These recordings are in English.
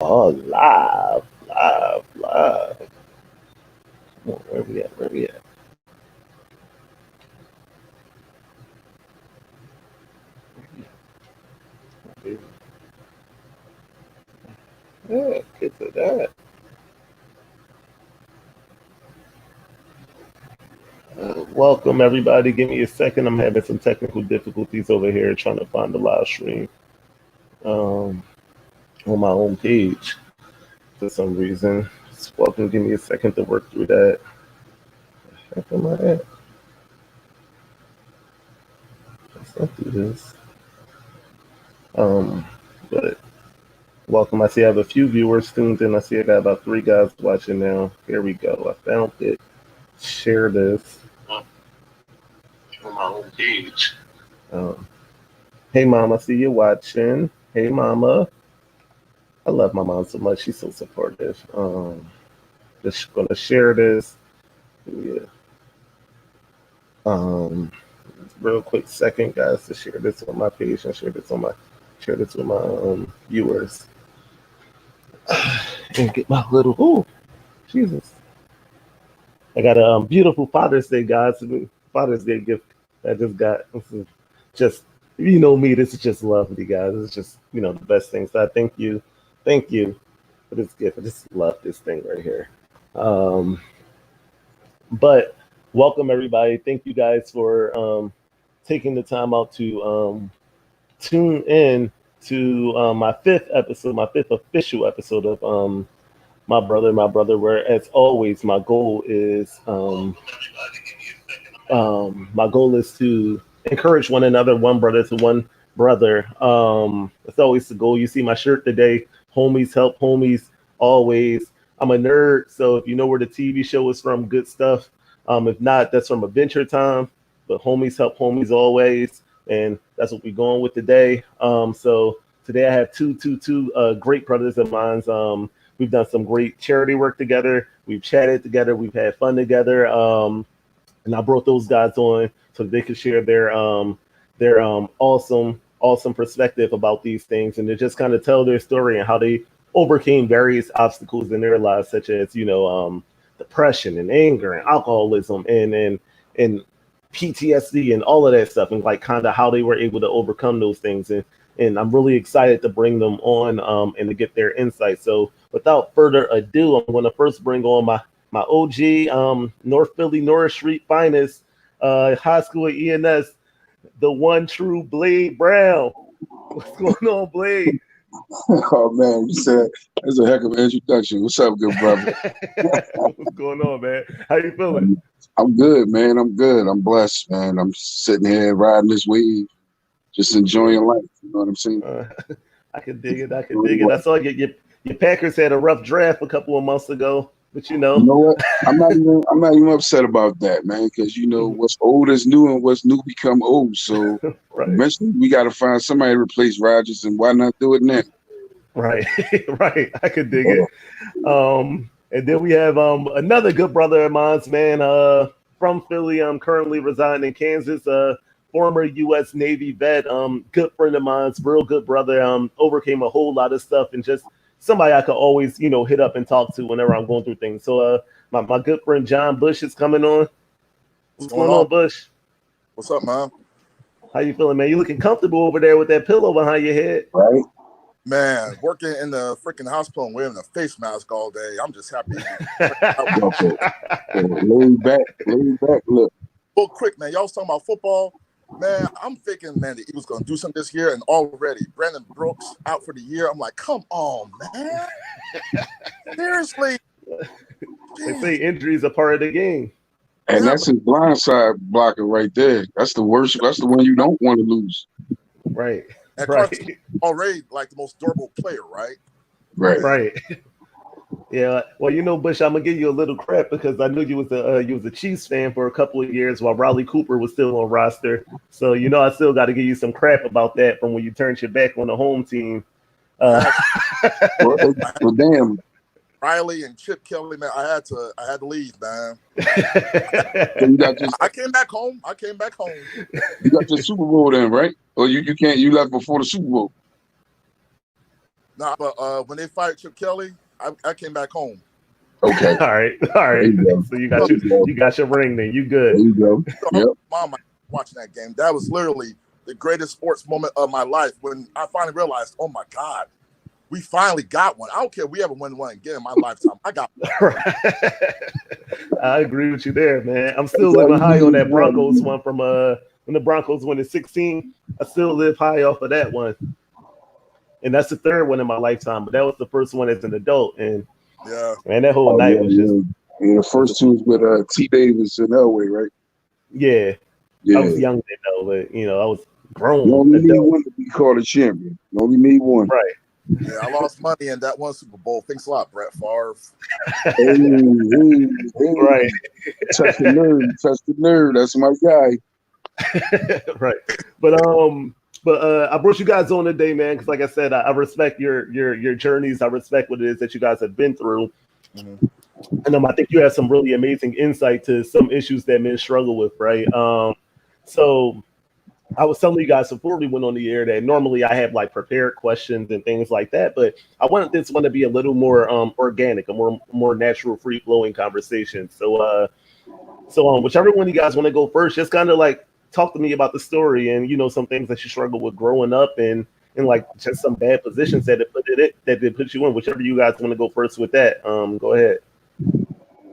Oh, live. Come on, where we at? Where we at? Yeah, get to that. Welcome everybody. Give me a second. I'm having some technical difficulties over here trying to find the live stream um, on my own page for some reason. Just welcome. Give me a second to work through that. Heck am I at? Let's not do this. Um, but welcome. I see I have a few viewers tuned in. I see I got about 3 guys watching now. Here we go. I found it. Share this on my own page. Um, hey, mom, I see you watching. Hey, mama. I love my mom so much. She's so supportive. Just gonna share this. Yeah. Um, real quick second, guys, to share this on my page and share this with my viewers and get my little Jesus. I got a beautiful Father's Day, guys. Father's Day gift I just got. This is just you know me. This is just lovely, guys. This is just the best thing. So I thank you for this gift. I just love this thing right here. Um, but welcome everybody. Thank you guys for taking the time out to tune in to my fifth official episode of my brother. Where as always, my goal is to encourage one another, one brother to one brother. It's always the goal. You see my shirt today. Homies help homies always. I'm a nerd, so if you know where the TV show is from, good stuff. If not, that's from Adventure Time. But homies help homies always, and that's what we're going with today. So today I have two great brothers of mine. We've done some great charity work together. We've chatted together. We've had fun together. And I brought those guys on so they could share their awesome perspective about these things, and to just kind of tell their story and how they overcame various obstacles in their lives, such as depression and anger and alcoholism and PTSD and all of that stuff, and like kind of how they were able to overcome those things. And I'm really excited to bring them on and to get their insight. So without further ado, I'm going to first bring on my OG, North Philly, Norris Street finest, high school at ENS, the one true Blade Brown. What's going on, Blade? Oh man, you said that's a heck of an introduction. What's up, good brother? What's going on, man? How you feeling? I'm good, man. I'm good. I'm blessed, man. I'm sitting here riding this wave, just enjoying life. You know what I'm saying? I can dig it. I can dig it. I saw your Packers had a rough draft a couple of months ago, but You know what? I'm not even upset about that, man, because what's old is new and what's new become old. So right, eventually we got to find somebody to replace Rodgers, and why not do it now? right, right. I could dig it. And then we have another good brother of mine, man, from Philly. I'm currently residing in Kansas. Former U.S. Navy vet, good friend of mine, real good brother. Overcame a whole lot of stuff, and just somebody I could always hit up and talk to whenever I'm going through things. So my good friend John Bush is coming on. What's going on, Bush? What's up, man? How you feeling, man? You looking comfortable over there with that pillow behind your head? Right. Man, working in the freaking hospital and wearing a face mask all day. I'm just happy. Laid back, look. Real quick, man. Y'all was talking about football. Man, I'm thinking, man, the Eagles going to do something this year, and already Brandon Brooks out for the year. I'm like, come on, man. Seriously. They say injuries are part of the game. And that's his blindside blocker right there. That's the worst. That's the one you don't want to lose. Right. And right. Already like the most durable player, right? Right. Yeah. Well, Bush, I'm gonna give you a little crap because I knew you was a Chiefs fan for a couple of years while Riley Cooper was still on roster. So I still got to give you some crap about that from when you turned your back on the home team. Well, damn. Riley and Chip Kelly, man, I had to leave, man. I came back home. You got your Super Bowl then, right? Or you can't. You left before the Super Bowl. Nah, but when they fired Chip Kelly, I came back home. Okay. All right. There you go. So you got your ring then. You good. There you go. Yep. Mom, watching that game. That was literally the greatest sports moment of my life when I finally realized, oh my God, we finally got one. I don't care if we ever win one again in my lifetime. I got one. I agree with you there, man. I'm still living high on that Broncos one from when the Broncos won in 16. I still live high off of that one. And that's the third one in my lifetime, but that was the first one as an adult. And yeah, man, that whole night was just. Yeah, the first two was with T. Davis and Elway, right? Yeah. Yeah. I was young then, though, but I was grown. You only need one to be called a champion. You only need one. Right. Yeah, I lost money in that one Super Bowl. Thanks a lot, Brett Favre. Right. Touch the nerve. That's my guy. Right. But I brought you guys on today, man, because like I said, I respect your journeys. I respect what it is that you guys have been through. Mm-hmm. And I think you have some really amazing insight to some issues that men struggle with, right? So I was telling you guys before we went on the air that normally I have like prepared questions and things like that, but I wanted this one to be a little more organic, a more natural, free flowing conversation. So whichever one you guys want to go first, just kind of like talk to me about the story and some things that you struggle with growing up and like just some bad positions that they put you in. Whichever you guys want to go first with that, go ahead.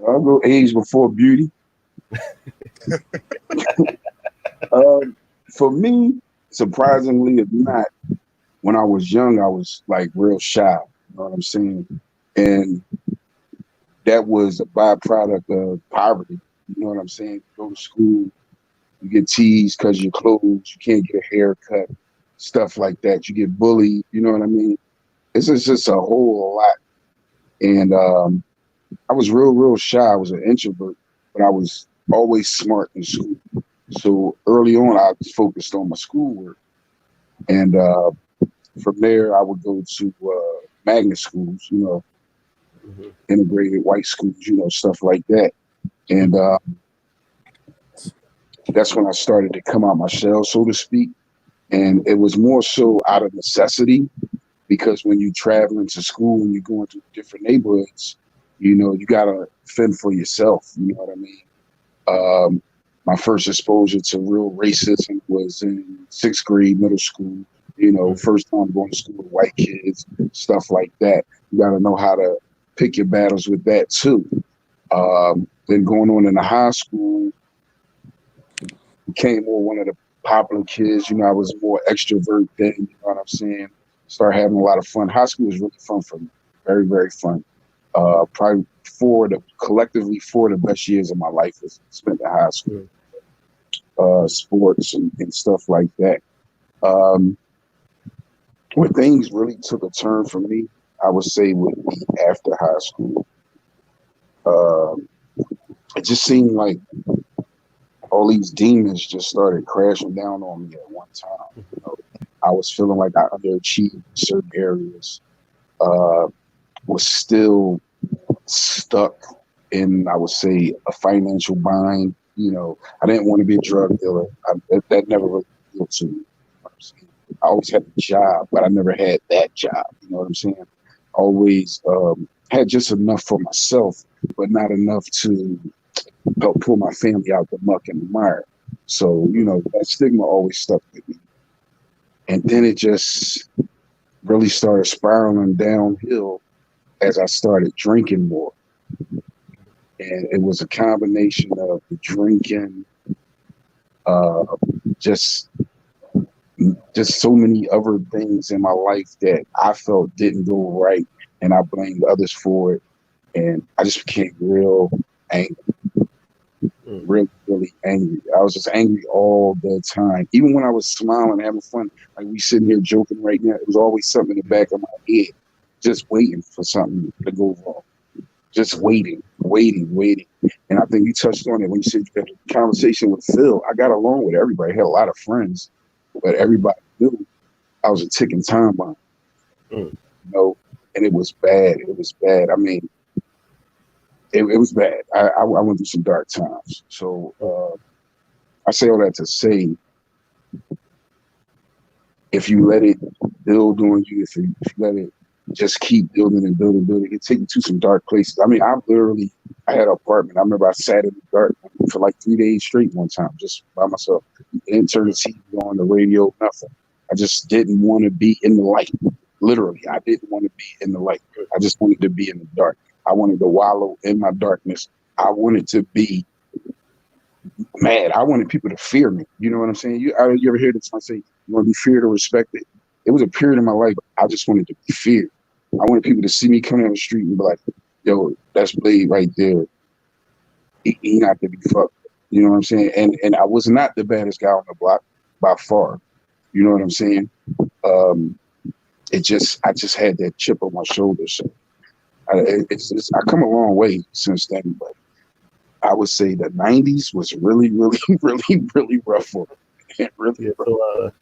I'll go age before beauty. For me, surprisingly if not, when I was young, I was like real shy. You know what I'm saying? And that was a byproduct of poverty. You know what I'm saying? You go to school, you get teased because your clothes, you can't get a haircut, stuff like that. You get bullied. You know what I mean? It's just a whole lot. And I was real shy. I was an introvert, but I was always smart in school. So early on, I was focused on my schoolwork. And from there, I would go to magnet schools, mm-hmm. integrated white schools, stuff like that. And that's when I started to come out my shell, so to speak. And it was more so out of necessity, because when you're traveling to school and you're going to different neighborhoods, you got to fend for yourself. You know what I mean? My first exposure to real racism was in 6th grade, middle school. First time going to school with white kids, stuff like that. You got to know how to pick your battles with that too. Then going on in the high school, became more one of the popular kids. I was more extrovert then. You know what I'm saying? Started having a lot of fun. High school was really fun for me. Very, very fun. Probably collectively four of the best years of my life was spent at high school. Sports and stuff like that. When things really took a turn for me, I would say would be after high school. It just seemed like all these demons just started crashing down on me at one time. I was feeling like I underachieved in certain areas. Was still stuck in, I would say, a financial bind. I didn't want to be a drug dealer. That never really appealed to me. I always had a job, but I never had that job. You know what I'm saying? Always had just enough for myself, but not enough to help pull my family out the muck and the mire. So, that stigma always stuck with me. And then it just really started spiraling downhill as I started drinking more. And it was a combination of the drinking, just so many other things in my life that I felt didn't go right, and I blamed others for it. And I just became real angry, really angry. I was just angry all the time. Even when I was smiling, having fun, like we sitting here joking right now, it was always something in the back of my head, just waiting for something to go wrong. Just waiting. And I think you touched on it when you said you had a conversation with Phil. I got along with everybody. I had a lot of friends, but everybody knew I was a ticking time bomb. And it was bad. I mean, it was bad. I went through some dark times. So I say all that to say, if you let it build on you, if you let it just keep building and building, building. It take you to some dark places. I mean, I had an apartment. I remember I sat in the dark for like 3 days straight one time, just by myself. Didn't turn the TV on, the radio, nothing. I just didn't want to be in the light. Literally, I didn't want to be in the light. I just wanted to be in the dark. I wanted to wallow in my darkness. I wanted to be mad. I wanted people to fear me. You know what I'm saying? You ever hear this? I say, you want to be feared or respected? It was a period in my life I just wanted to be feared. I wanted people to see me coming down the street and be like, yo, that's Blade right there. He not to be fucked. You know what I'm saying? And I was not the baddest guy on the block by far. You know what I'm saying? I just had that chip on my shoulder. So I come a long way since then, but I would say the 90s was really, really, really, really rough for me. Really rough.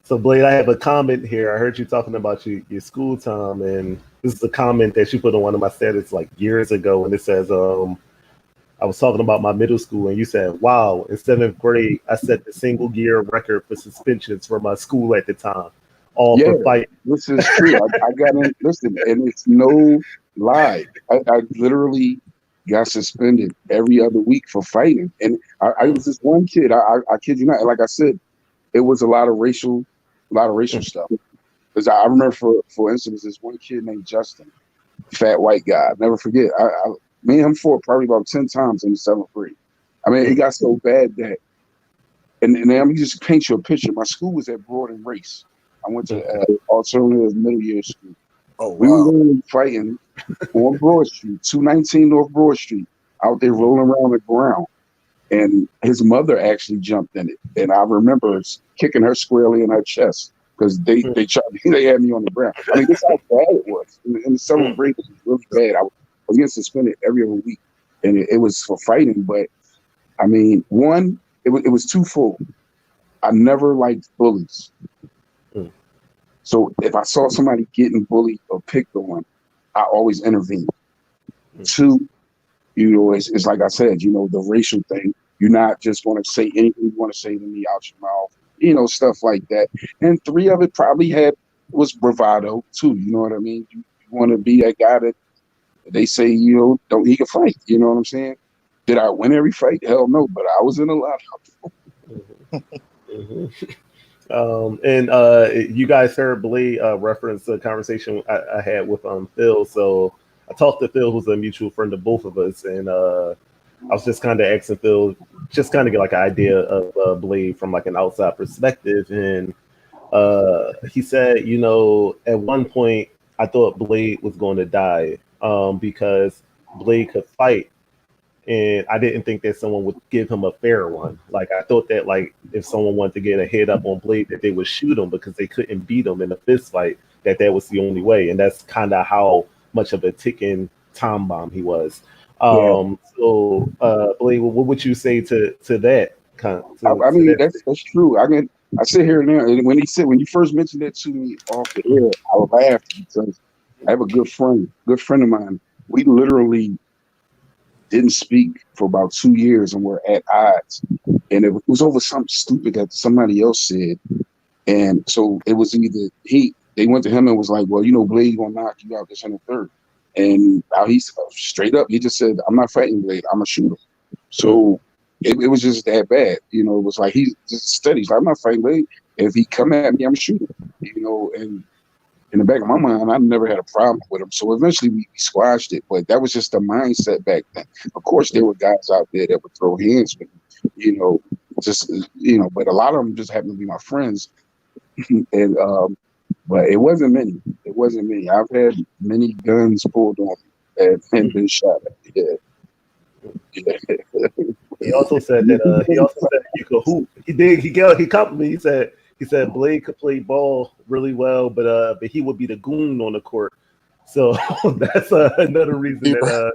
So Blade, I have a comment here. I heard you talking about your school time, and this is a comment that you put on one of my status like years ago, and it says, I was talking about my middle school, and you said, wow, in 7th grade, I set the single year record for suspensions for my school at the time. All for fighting. This is true. I got in, listen, and it's no lie. I literally got suspended every other week for fighting. And I was this one kid, I kid you not, like I said, it was a lot of racial stuff. Because I remember, for instance, this one kid named Justin, fat white guy. I'll never forget. Me and him fought probably about 10 times in the 7th grade. I mean, it got so bad that, and let me just paint you a picture. My school was at Broad and Race. I went to alternative middle year school. Oh, wow. We were really fighting on Broad Street, 219 North Broad Street, out there rolling around the ground. And his mother actually jumped in it. And I remember kicking her squarely in her chest because they had me on the ground. I mean, this is how bad it was. In the 7th grade, it was really bad. I was getting suspended every other week. And it was for fighting. But, I mean, one, it was twofold. I never liked bullies. So if I saw somebody getting bullied or picked on, I always intervened. Two, you know, it's like I said, you know, the racial thing. You're not just going to say anything you want to say to me out your mouth, you know, stuff like that. And 3 of it probably was bravado too. You know what I mean? You want to be that guy that they say, you know, he can fight. You know what I'm saying? Did I win every fight? Hell no, but I was in a lot of them. And you guys heard Blade reference the conversation I had with Phil. So I talked to Phil, who's a mutual friend of both of us, and I was just kind of asking Phil, just kind of get like an idea of Blade from like an outside perspective. And he said, you know, at one point I thought Blade was going to die because Blade could fight. And I didn't think that someone would give him a fair one. Like, I thought that, like, if someone wanted to get a head up on Blade, that they would shoot him because they couldn't beat him in a fist fight, that was the only way. And that's kind of how much of a ticking time bomb he was. So, Blade, what would you say to that? I mean, that's true. I sit here now, and when you first mentioned that to me off the air, I laughed because I have a good friend of mine. We literally didn't speak for about 2 years and we're at odds. And it was over something stupid that somebody else said. And so it was either they went to him and was like, well, you know, Blade gonna knock you out this in the 3rd. And now he's straight up, he just said, I'm not fighting Blade, I'm a shooter. So it was just that bad. You know, it was like he just studies. I'm not fighting Blade. If he come at me, I'm a shooter. You know, and in the back of my mind, I never had a problem with him. So eventually we squashed it, but that was just the mindset back then. Of course, there were guys out there that would throw hands with me, you know, just, you know, but a lot of them just happened to be my friends. And, but it wasn't many. It wasn't many. I've had many guns pulled on me and been shot at. Yeah. He also said that you could hoop. He complimented me. He said Blade could play ball really well, but he would be the goon on the court. So that's another reason that.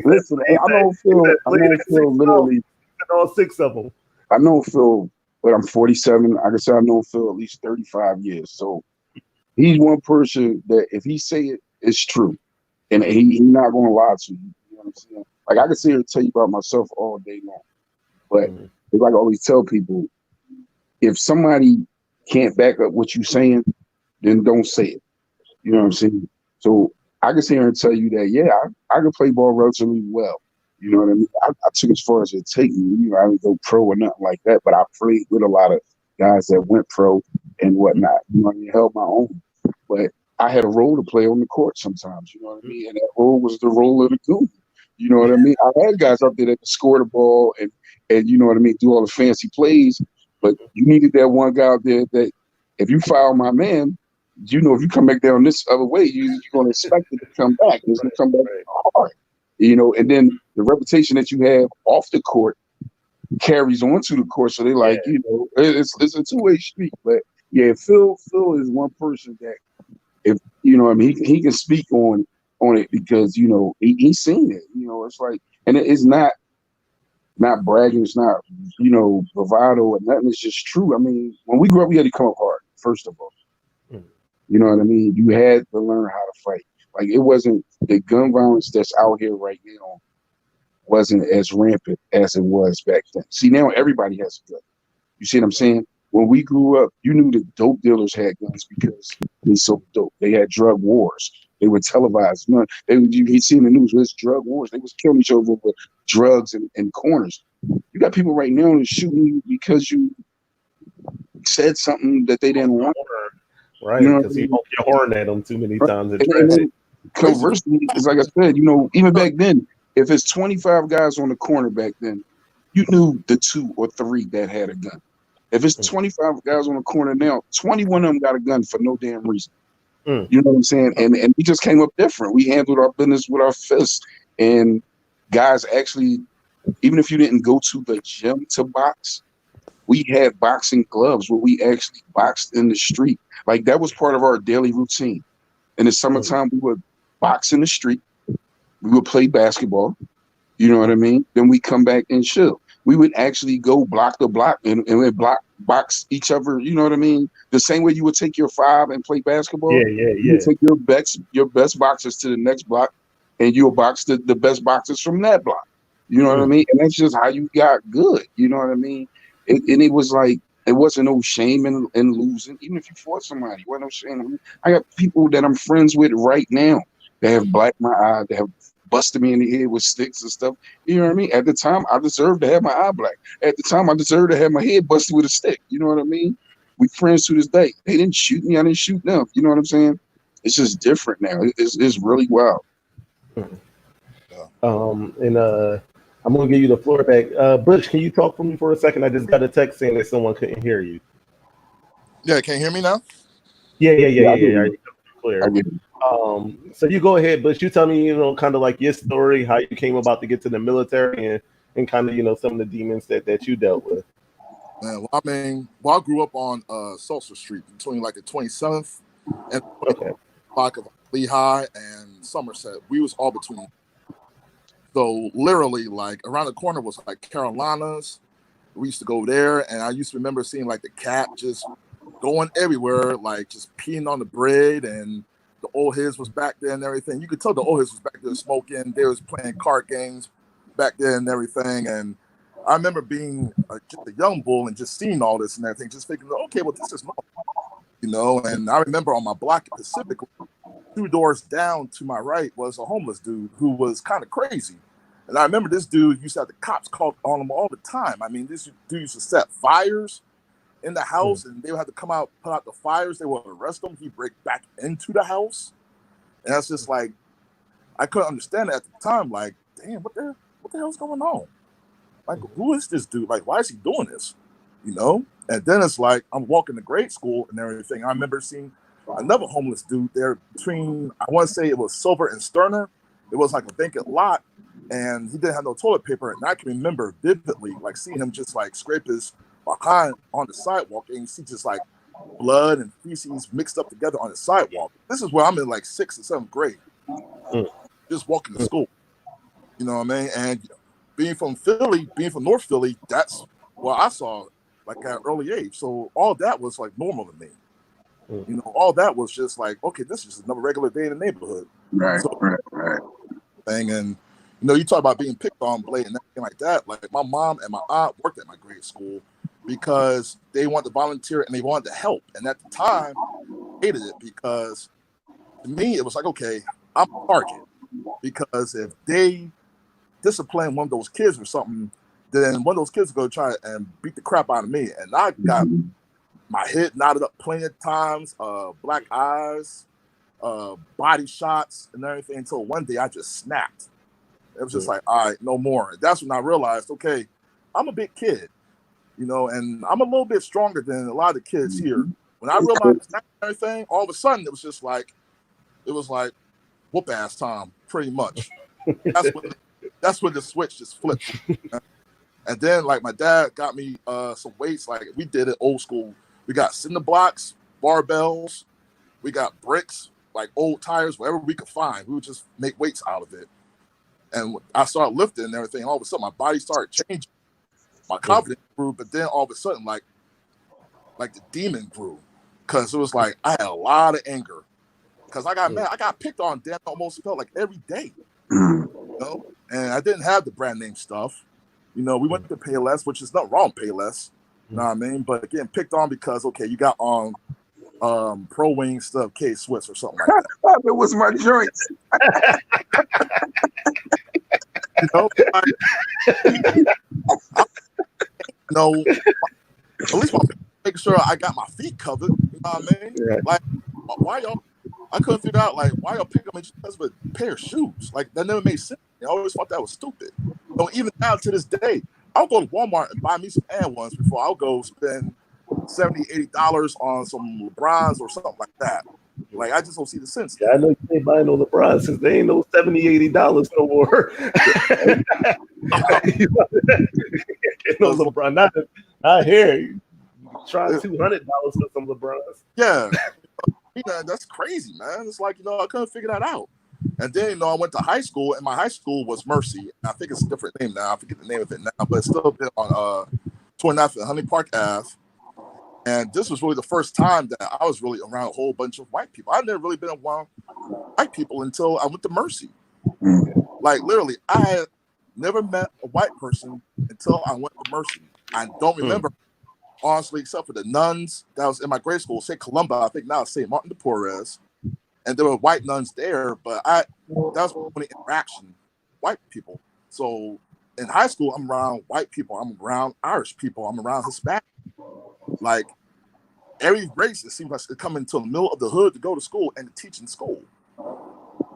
Listen, I don't feel literally all 6 of them. I know Phil, but I'm 47. Like I said, I know Phil at least 35 years. So he's one person that if he say it, it's true, and he's not going to lie to you. You know what I'm saying? Like I can sit here and tell you about myself all day long, but like I always tell people, if somebody can't back up what you're saying, then don't say it. You know what I'm saying? So I can sit here and tell you that, yeah, I can play ball relatively well. You know what I mean? I took as far as it take me. You know, I didn't go pro or nothing like that, but I played with a lot of guys that went pro and whatnot. You know what I mean? Held my own. But I had a role to play on the court sometimes, you know what I mean? And that role was the role of the goon. You know what I mean? I had guys up there that could score the ball and you know what I mean, do all the fancy plays, but you needed that one guy out there that if you foul my man, you know, if you come back down this other way, you're going to expect it to come back. It's going to come back hard, you know. And then the reputation that you have off the court carries onto the court. So they like, you know, it's a two-way street. But yeah, Phil is one person that, if you know, what I mean, he can speak on it because you know he's seen it. You know, it's like, and it's not bragging. It's not, you know, bravado or nothing. It's just true. I mean, when we grew up, we had to come up hard. First of all. You know what I mean? You had to learn how to fight. Like, it wasn't the gun violence that's out here right now wasn't as rampant as it was back then. See, now everybody has a gun. You see what I'm saying? When we grew up, you knew the dope dealers had guns because they sold dope. They had drug wars. They were televised. You see in the news, there's drug wars. They was killing each other over drugs and corners. You got people right now that's shooting you because you said something that they didn't want. Right, because you honk your horn at them too many times in traffic. Conversely, it's like I said, you know, even back then, if it's 25 guys on the corner back then, you knew the 2 or 3 that had a gun. If it's 25 guys on the corner now, 21 of them got a gun for no damn reason. You know what I'm saying? And we just came up different. We handled our business with our fists. And guys actually, even if you didn't go to the gym to box, we had boxing gloves where we actually boxed in the street. Like, that was part of our daily routine. In the summertime, we would box in the street. We would play basketball. You know what I mean? Then we come back and chill. We would actually go block to block and we'd box each other. You know what I mean? The same way you would take your 5 and play basketball. You would take your best boxers to the next block, and you'll box the best boxers from that block. You know what I mean? And that's just how you got good. You know what I mean? And it was like, it wasn't no shame in losing. Even if you fought somebody, it wasn't no shame. I got people that I'm friends with right now that have blacked my eye, that have busted me in the head with sticks and stuff. You know what I mean? At the time, I deserved to have my eye black. At the time, I deserved to have my head busted with a stick. You know what I mean? We friends to this day. They didn't shoot me. I didn't shoot them. You know what I'm saying? It's just different now. It's really wild. I'm going to give you the floor back. Bush, can you talk for me for a second? I just got a text saying that someone couldn't hear you. Yeah, can you hear me now? Yeah. Are you clear? So you go ahead, Bush. You tell me, you know, kind of like your story, how you came about to get to the military and kind of, you know, some of the demons that you dealt with. Man, well, I mean, I grew up on Sulphur Street between like the 27th and block of Lehigh and Somerset. We was all between. So literally, like, around the corner was like Carolinas. We used to go there, and I used to remember seeing like the Cap just going everywhere, like just peeing on the bread, and the old heads was back there and everything. You could tell the old heads was back there smoking. They was playing card games back there and everything. And I remember being just a young bull and just seeing all this and everything, just thinking, okay, well, this is normal, you know. And I remember on my block specifically, 2 doors down to my right was a homeless dude who was kind of crazy. And I remember this dude used to have the cops called on him all the time. I mean, this dude used to set fires in the house, and they would have to come out, put out the fires. They would arrest him. He'd break back into the house. And that's just like, I couldn't understand it at the time. Like, damn, what the hell's going on? Like, who is this dude? Like, why is he doing this? You know? And then it's like, I'm walking to grade school and everything. I remember seeing another homeless dude there between, I want to say it was Silver and Sterner. It was like a vacant lot, and he didn't have no toilet paper. And I can remember vividly, like, seeing him just like scrape his behind on the sidewalk, and you see just like blood and feces mixed up together on the sidewalk. This is where I'm in like 6th or 7th grade, just walking to school. You know what I mean? And being from North Philly, that's what I saw like at an early age. So all that was like normal to me. You know, all that was just like, okay, this is another regular day in the neighborhood. Right. Thing. And you know, you talk about being picked on, Blade, and everything like that. Like, my mom and my aunt worked at my grade school because they wanted to volunteer and they wanted to help. And at the time, hated it because to me it was like, okay, I'm a target because if they discipline one of those kids or something, then one of those kids is going to try and beat the crap out of me. And I got my head knotted up plenty of times, black eyes, body shots and everything until one day I just snapped. It was just like, all right, no more. And that's when I realized, okay, I'm a big kid, you know, and I'm a little bit stronger than a lot of the kids here. When I realized that everything, all of a sudden it was just like, whoop ass time, pretty much. That's when the switch just flipped. And then like my dad got me some weights, like we did it old school. We got cinder blocks, barbells, we got bricks, like old tires, whatever we could find. We would just make weights out of it. And I started lifting and everything. All of a sudden, my body started changing. My confidence grew, but then all of a sudden, like the demon grew, because it was like I had a lot of anger. Because I got mad, I got picked on. Damn, almost felt like every day. You know, and I didn't have the brand name stuff. You know, we went to Payless, which is not wrong, Payless. You know what I mean? But again, picked on because okay, you got on Pro Wing stuff, K Swiss or something like that. It was my joint. You know, at least making sure I got my feet covered. You know what I mean? Yeah. Like, why y'all? I couldn't figure out like why y'all pick up just with a pair of shoes. Like that never made sense. I always thought that was stupid. So even now to this day, I'll go to Walmart and buy me some and ones before I'll go spend $70, $80 on some LeBrons or something like that. Like I just don't see the sense. Yeah, I know you ain't buying no LeBrons since they ain't no $70, $80 no more. No LeBron, not here. You try $200 for some LeBrons. Yeah, that's crazy, man. It's like I couldn't figure that out. And then I went to high school, and my high school was Mercy. I think it's a different name now. I forget the name of it now, but it's still been on 29th and Honey Park Ave. And this was really the first time that I was really around a whole bunch of white people. I've never really been around white people until I went to Mercy. Like literally, I had never met a white person until I went to Mercy. I don't remember, honestly, except for the nuns that was in my grade school, St. Columba, I think now it's St. Martin de Porres. And there were white nuns there, but that was only interaction, white people. So in high school, I'm around white people. I'm around Irish people. I'm around Hispanic. Like every race, it seems like it's coming to the middle of the hood to go to school and to teach in school.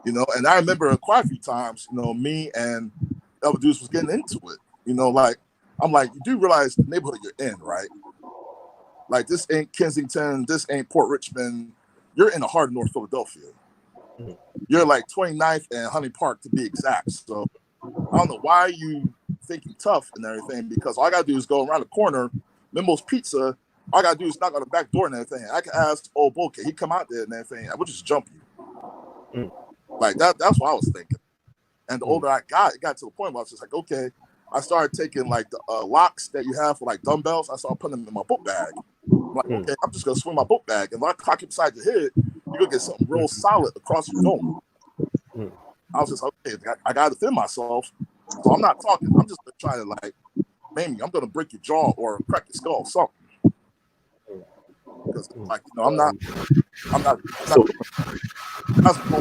And I remember quite a few times, me and other dudes was getting into it. Like I'm like, you do realize the neighborhood you're in, right? Like this ain't Kensington, this ain't Port Richmond. You're in the heart of North Philadelphia. You're like 29th and Honey Park to be exact. So I don't know why you thinking tough and everything, because all I gotta do is go around the corner, Mimo's Pizza. All I gotta do is knock on the back door and everything. I can ask old Bo, can he come out there and everything? I would just jump you. Like that's what I was thinking. And the older I got, it got to the point where I was just like, okay. I started taking like the locks that you have for like dumbbells. I started putting them in my book bag. I'm like, okay, I'm just gonna swing my book bag, and when I cock it beside your head, you're gonna get something real solid across your dome. I was just like, okay, I gotta defend myself, so I'm not talking. I'm just trying to like, maybe I'm gonna break your jaw or crack your skull, something. Because like I'm not.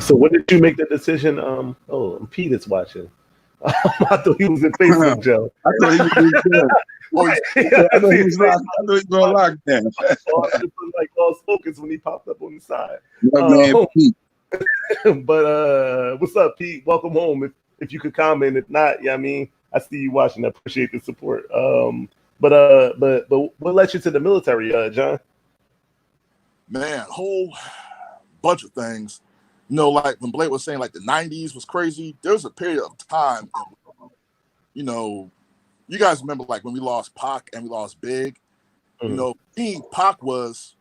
So when did you make the decision? Pete is watching. I thought he was in Facebook, Joe. I thought he was in I thought he was going lock down. Like lost focus when he popped up on the side. Man, Pete. But what's up, Pete? Welcome home. If you could comment, if not, yeah, I mean, I see you watching. I appreciate the support. But what led you to the military, John? Man, whole bunch of things. Like when Blake was saying like the 90s was crazy, there was a period of time, you guys remember like when we lost Pac and we lost Big, Pac was,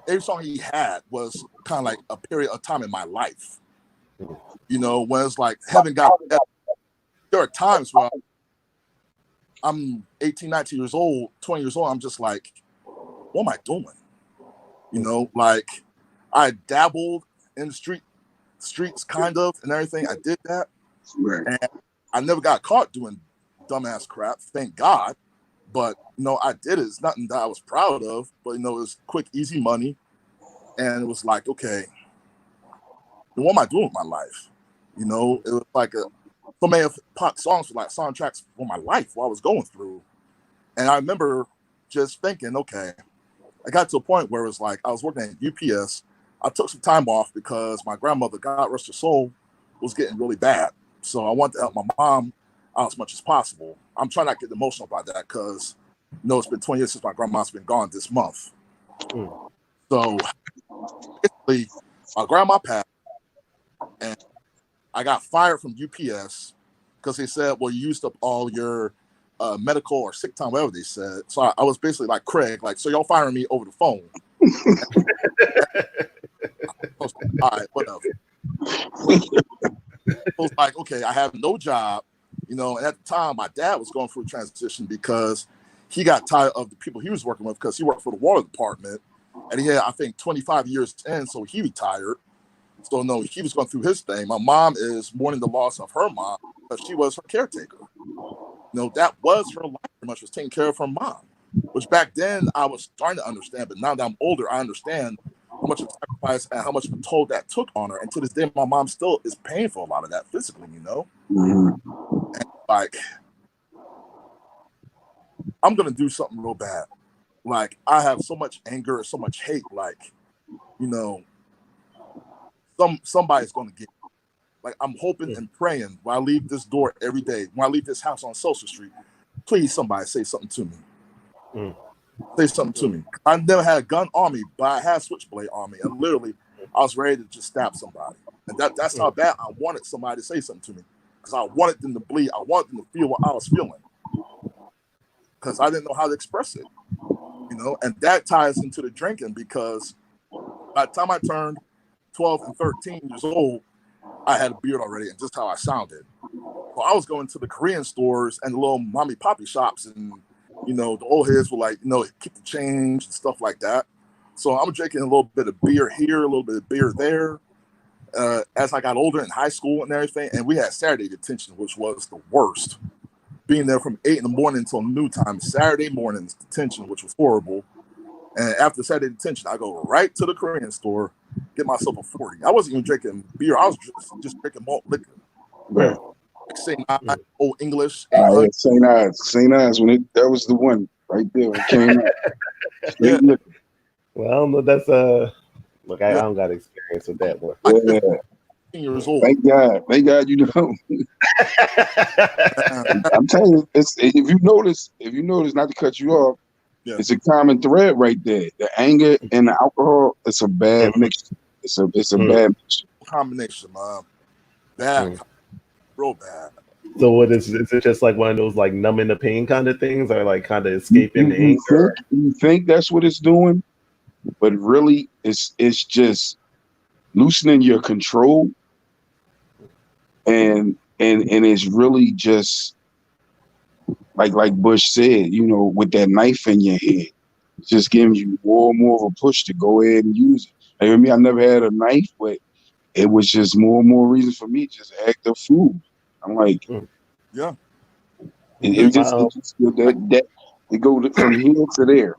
every song he had was kind of like a period of time in my life, when it's like heaven got, there are times where I'm 18, 19 years old, 20 years old, I'm just like, what am I doing? Like I dabbled in the streets kind of and everything. I did that. Right. And I never got caught doing dumbass crap, thank God. But I did it. It's nothing that I was proud of, but it was quick, easy money. And it was like, okay, what am I doing with my life? You know, it was like so many of pop songs were like soundtracks for my life, what I was going through. And I remember just thinking, okay, I got to a point where it was like I was working at UPS. I took some time off because my grandmother, God rest her soul, was getting really bad. So I wanted to help my mom out as much as possible. I'm trying not to get emotional about that because, you know, it's been 20 years since my grandma's been gone this month. So basically, my grandma passed, and I got fired from UPS because they said, well, you used up all your medical or sick time, whatever they said. So I was basically like Craig, like, so y'all firing me over the phone. All right, whatever. It was like, okay, I have no job, you know, and at the time my dad was going through a transition because he got tired of the people he was working with because he worked for the water department and he had, I think, 25 years in, so he retired. So no, he was going through his thing. My mom is mourning the loss of her mom because she was her caretaker. You know, that was her life pretty much, was taking care of her mom, which back then I was starting to understand, but now that I'm older, I understand how much of a sacrifice and how much of a toll that took on her. And to this day, my mom still is paying for a lot of that physically, you know? And like, I'm going to do something real bad. Like, I have so much anger, so much hate, like, you know, somebody's going to get me. Like, I'm hoping and praying when I leave this door every day, when I leave this house on Social Street, please somebody say something to me. Say something to me. I never had a gun on me, but I had a switchblade on me. And literally, I was ready to just stab somebody. And that's how bad I wanted somebody to say something to me. Because I wanted them to bleed. I wanted them to feel what I was feeling. Because I didn't know how to express it. You know, and that ties into the drinking because by the time I turned 12 and 13 years old, I had a beard already and just how I sounded. So I was going to the Korean stores and the little mommy poppy shops, and you know, the old heads were like, you know, keep the change and stuff like that. So I'm drinking a little bit of beer here, a little bit of beer there. As I got older in high school and everything, and we had Saturday detention, which was the worst. Being there from 8 in the morning until noon time, Saturday mornings detention, which was horrible. And after Saturday detention, I go right to the Korean store, get myself a 40. I wasn't even drinking beer. I was just drinking malt liquor. Right. St. Ives, Old English. Yeah, St. Ives. St. Ives, that was the one right there when it came out. Yeah. Well, I don't know. That's look, I don't got experience with that one. Yeah. 15 years old. Thank God, you know. I'm telling you, if you notice, not to cut you off, it's a common thread right there. The anger and the alcohol, it's a bad mixture. It's a bad mixture. Combination, man. Bad. Real bad. So what is it just like one of those like numbing the pain kind of things, or like kind of escaping the anger? You think that's what it's doing, but really it's just loosening your control, and it's really just like Bush said, you know, with that knife in your head, it's just giving you more and more of a push to go ahead and use it. I mean, I never had a knife, but it was just more and more reason for me to just act a fool. I'm like, yeah. It go from here to there.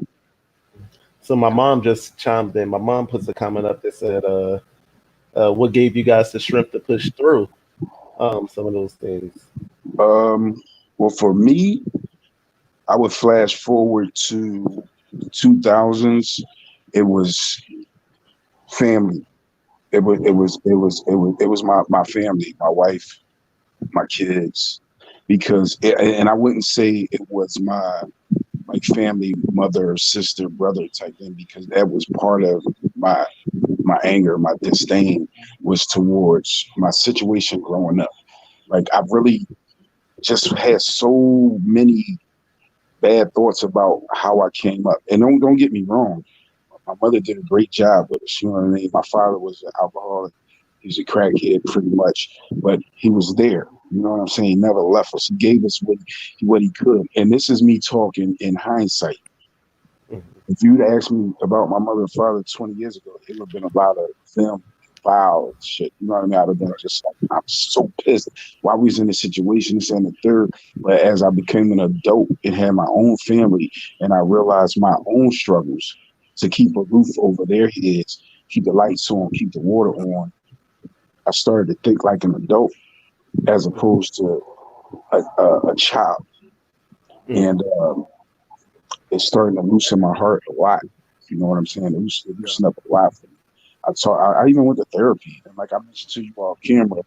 So my mom just chimed in. My mom puts a comment up that said, what gave you guys the strength to push through some of those things? Well, for me, I would flash forward to the 2000s. It was family. It was my family, my wife, my kids, because and I wouldn't say it was my family, mother, sister, brother type thing, because that was part of my anger, my disdain was towards my situation growing up. Like, I really just had so many bad thoughts about how I came up. And don't get me wrong, my mother did a great job with us. You know what I mean? My father was an alcoholic. He was a crackhead pretty much, but he was there. You know what I'm saying? He never left us. He gave us what he could. And this is me talking in hindsight. If you'd asked me about my mother and father 20 years ago, it would have been a lot of them foul shit. You know what I mean? I'd have been just like, I'm so pissed why we was in this situation, this and the third. But as I became an adult and had my own family, and I realized my own struggles to keep a roof over their heads, keep the lights on, keep the water on, I started to think like an adult as opposed to a child. Mm. And it's starting to loosen my heart a lot. You know what I'm saying? It loosened up a lot for me. I even went to therapy. And like I mentioned to you off camera,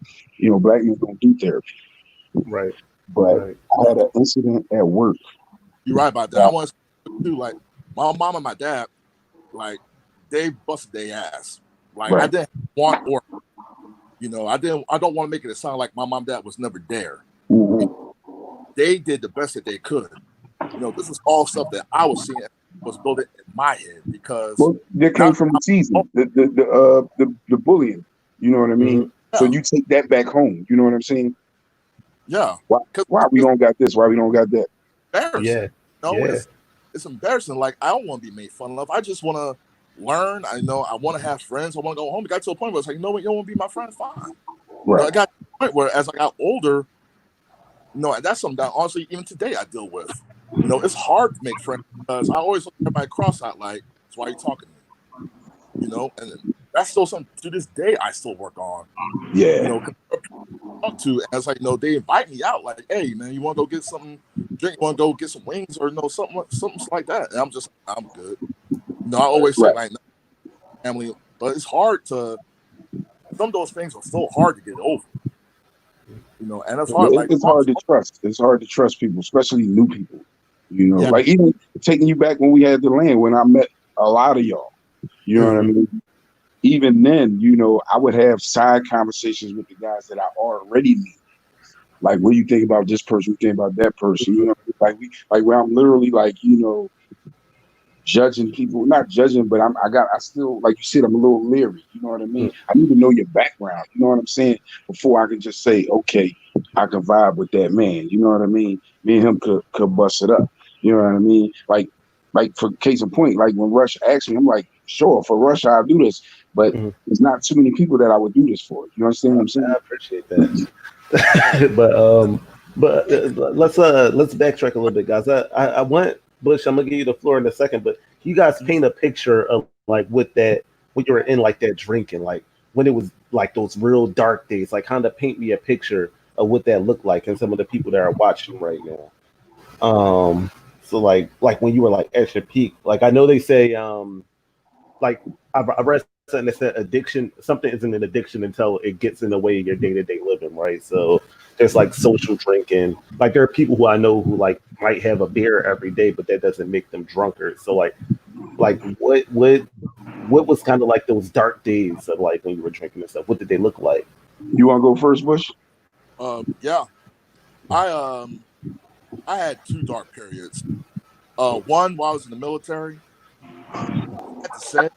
black men don't do therapy. Right. But Right. I had an incident at work. You're right about that. I want to too, like my mom and my dad, like they busted their ass. Like I Right. didn't want or I don't want to make it sound like my mom and dad was never there. Mm-hmm. They did the best that they could. This is all stuff that I was seeing was building in my head because Well, that came now from the I'm, season, the bullying. You know what I mean? Mhm. So yeah, you take that back home. You know what I'm saying? yeah, because Why we it's don't got this? Why we don't got that? embarrassing. Yeah. No, Yeah. it's embarrassing. Like I don't want to be made fun of. I just want to learn. I want to have friends. I want to go home. It got to a point where it's like, you know what, you don't want to be my friend, fine. Right. It got to a point where as I got older, and that's something that honestly even today I deal with. It's hard to make friends because I always look at everybody cross-eyed like, that's why you talking to me. And that's still something to this day I still work on. Yeah. 'Cause talk to, and it's like, they invite me out, like, hey man, you want to go get something drink, you want to go get some wings or something like that. And I'm good. I always say Right. like family, but it's hard to some of those things are so hard to get over. And it's hard. Like It's hard to trust. It's hard to trust people, especially new people. yeah, Like even taking you back when we had the land, when I met a lot of y'all. You know what I Mhm. mean? Even then, I would have side conversations with the guys that I already knew. Like, what do you think about this person? What do you think about that person? Like where I'm literally like, judging people, not judging, but I still, like you said, I'm a little leery. You know what I mean? Mhm. I need to know your background. You know what I'm saying? Before I can just say, okay, I can vibe with that man. You know what I mean? Me and him could bust it up. You know what I mean? Like for case in point, like when Rush asked me, I'm like, sure, for Rush, I'll do this. But Mhm. there's not too many people that I would do this for. You understand what I'm saying? I appreciate that. but let's backtrack a little bit, guys. I want Bush. I'm gonna give you the floor in a second, but you guys paint a picture of like with that when you were in like that drinking, like when it was like those real dark days. Like kind of paint me a picture of what that looked like, and some of the people that are watching right now. So like when you were like at your peak, like I know they say like I read something that said addiction something isn't an addiction until it gets in the way of your day-to-day living, right? So there's like social drinking, like there are people who I know who like might have a beer every day, but that doesn't make them drunkards. So like what was kind of like those dark days of like when you were drinking and stuff? What did they look like? You want to go first, Bush? yeah. I I had two dark periods. One while I was in the military. I had to say,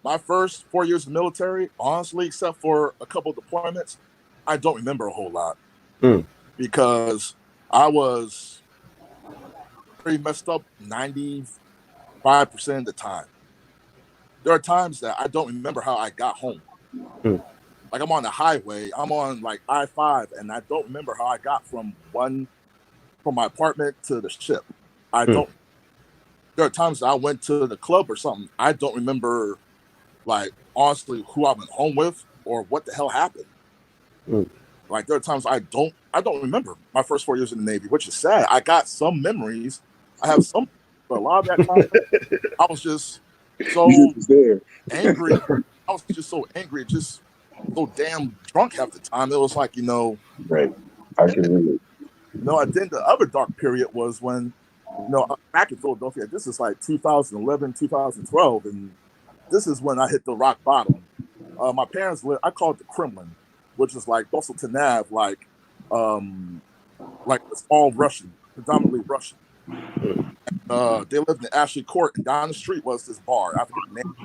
my first 4 years in the military, honestly, except for a couple of deployments, I don't remember a whole lot Mm, because I was pretty messed up 95% of the time. There are times that I don't remember how I got home. mm, Like I'm on the highway, I'm on like I-5, and I don't remember how I got from my apartment to the ship. I mm, don't. There are times that I went to the club or something. I don't remember, like honestly, who I went home with or what the hell happened. mm. Like there are times I don't remember my first 4 years in the Navy, which is sad. I got some memories. I have some, but a lot of that time I was just You so just there. angry. I was just so angry, just so damn drunk half the time. It was like, Right. I can relate. and then the other dark period was when, back in Philadelphia, this is like 2011, 2012, and this is when I hit the rock bottom. My parents lived, I call it the Kremlin, which is like Busselton Ave, um, like it's all Russian, predominantly Russian. They lived in Ashley Court, and down the street was this bar. I forget the name,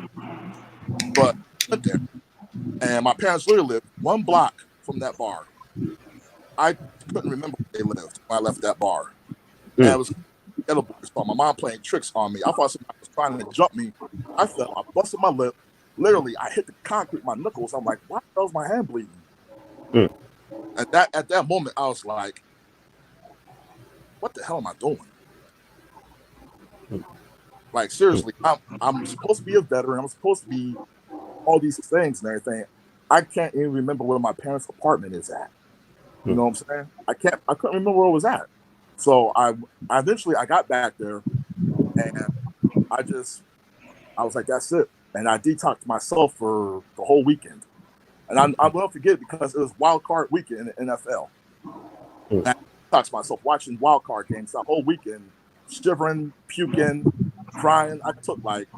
but I went there, and my parents literally lived one block from that bar. I couldn't remember where they lived when I left that bar, and Mm. it was Ghetto Boys. So my mom playing tricks on me. I thought somebody was trying to jump me. I fell. I busted my lip. Literally, I hit the concrete, my knuckles. I'm like, why the hell's my hand bleeding? Mm. At that moment, I was like, what the hell am I doing? Like seriously, I'm supposed to be a veteran. I'm supposed to be all these things and everything. I can't even remember where my parents' apartment is at. You know what I'm saying? I couldn't remember where it was at. So I eventually I got back there, and I was like, that's it. And I detoxed myself for the whole weekend. And I won't forget because it was wild card weekend in the NFL. And I detoxed myself watching wild card games that whole weekend, shivering, puking, crying. I took like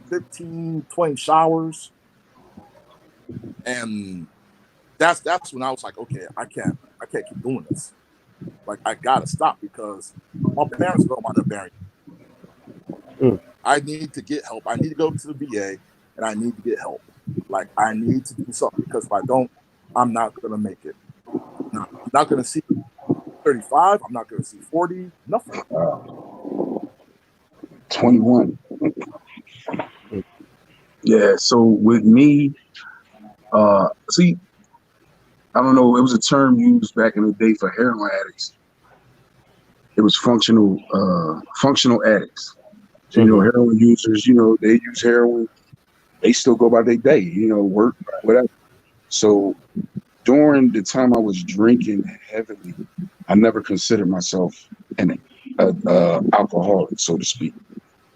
15, 20 showers. And that's when I was like, okay, I can't keep doing this. Like, I gotta stop because my parents are gonna wind up burying me. I need to get help. I need to go to the VA and I need to get help. Like, I need to do something because if I don't, I'm not gonna make it. I'm not gonna see 35. I'm not gonna see 40. Nothing. 21. Yeah. So with me, see, I don't know. It was a term used back in the day for heroin addicts. It was functional addicts. So, heroin users, they use heroin. They still go about their day, work, whatever. So during the time I was drinking heavily, I never considered myself an alcoholic, so to speak.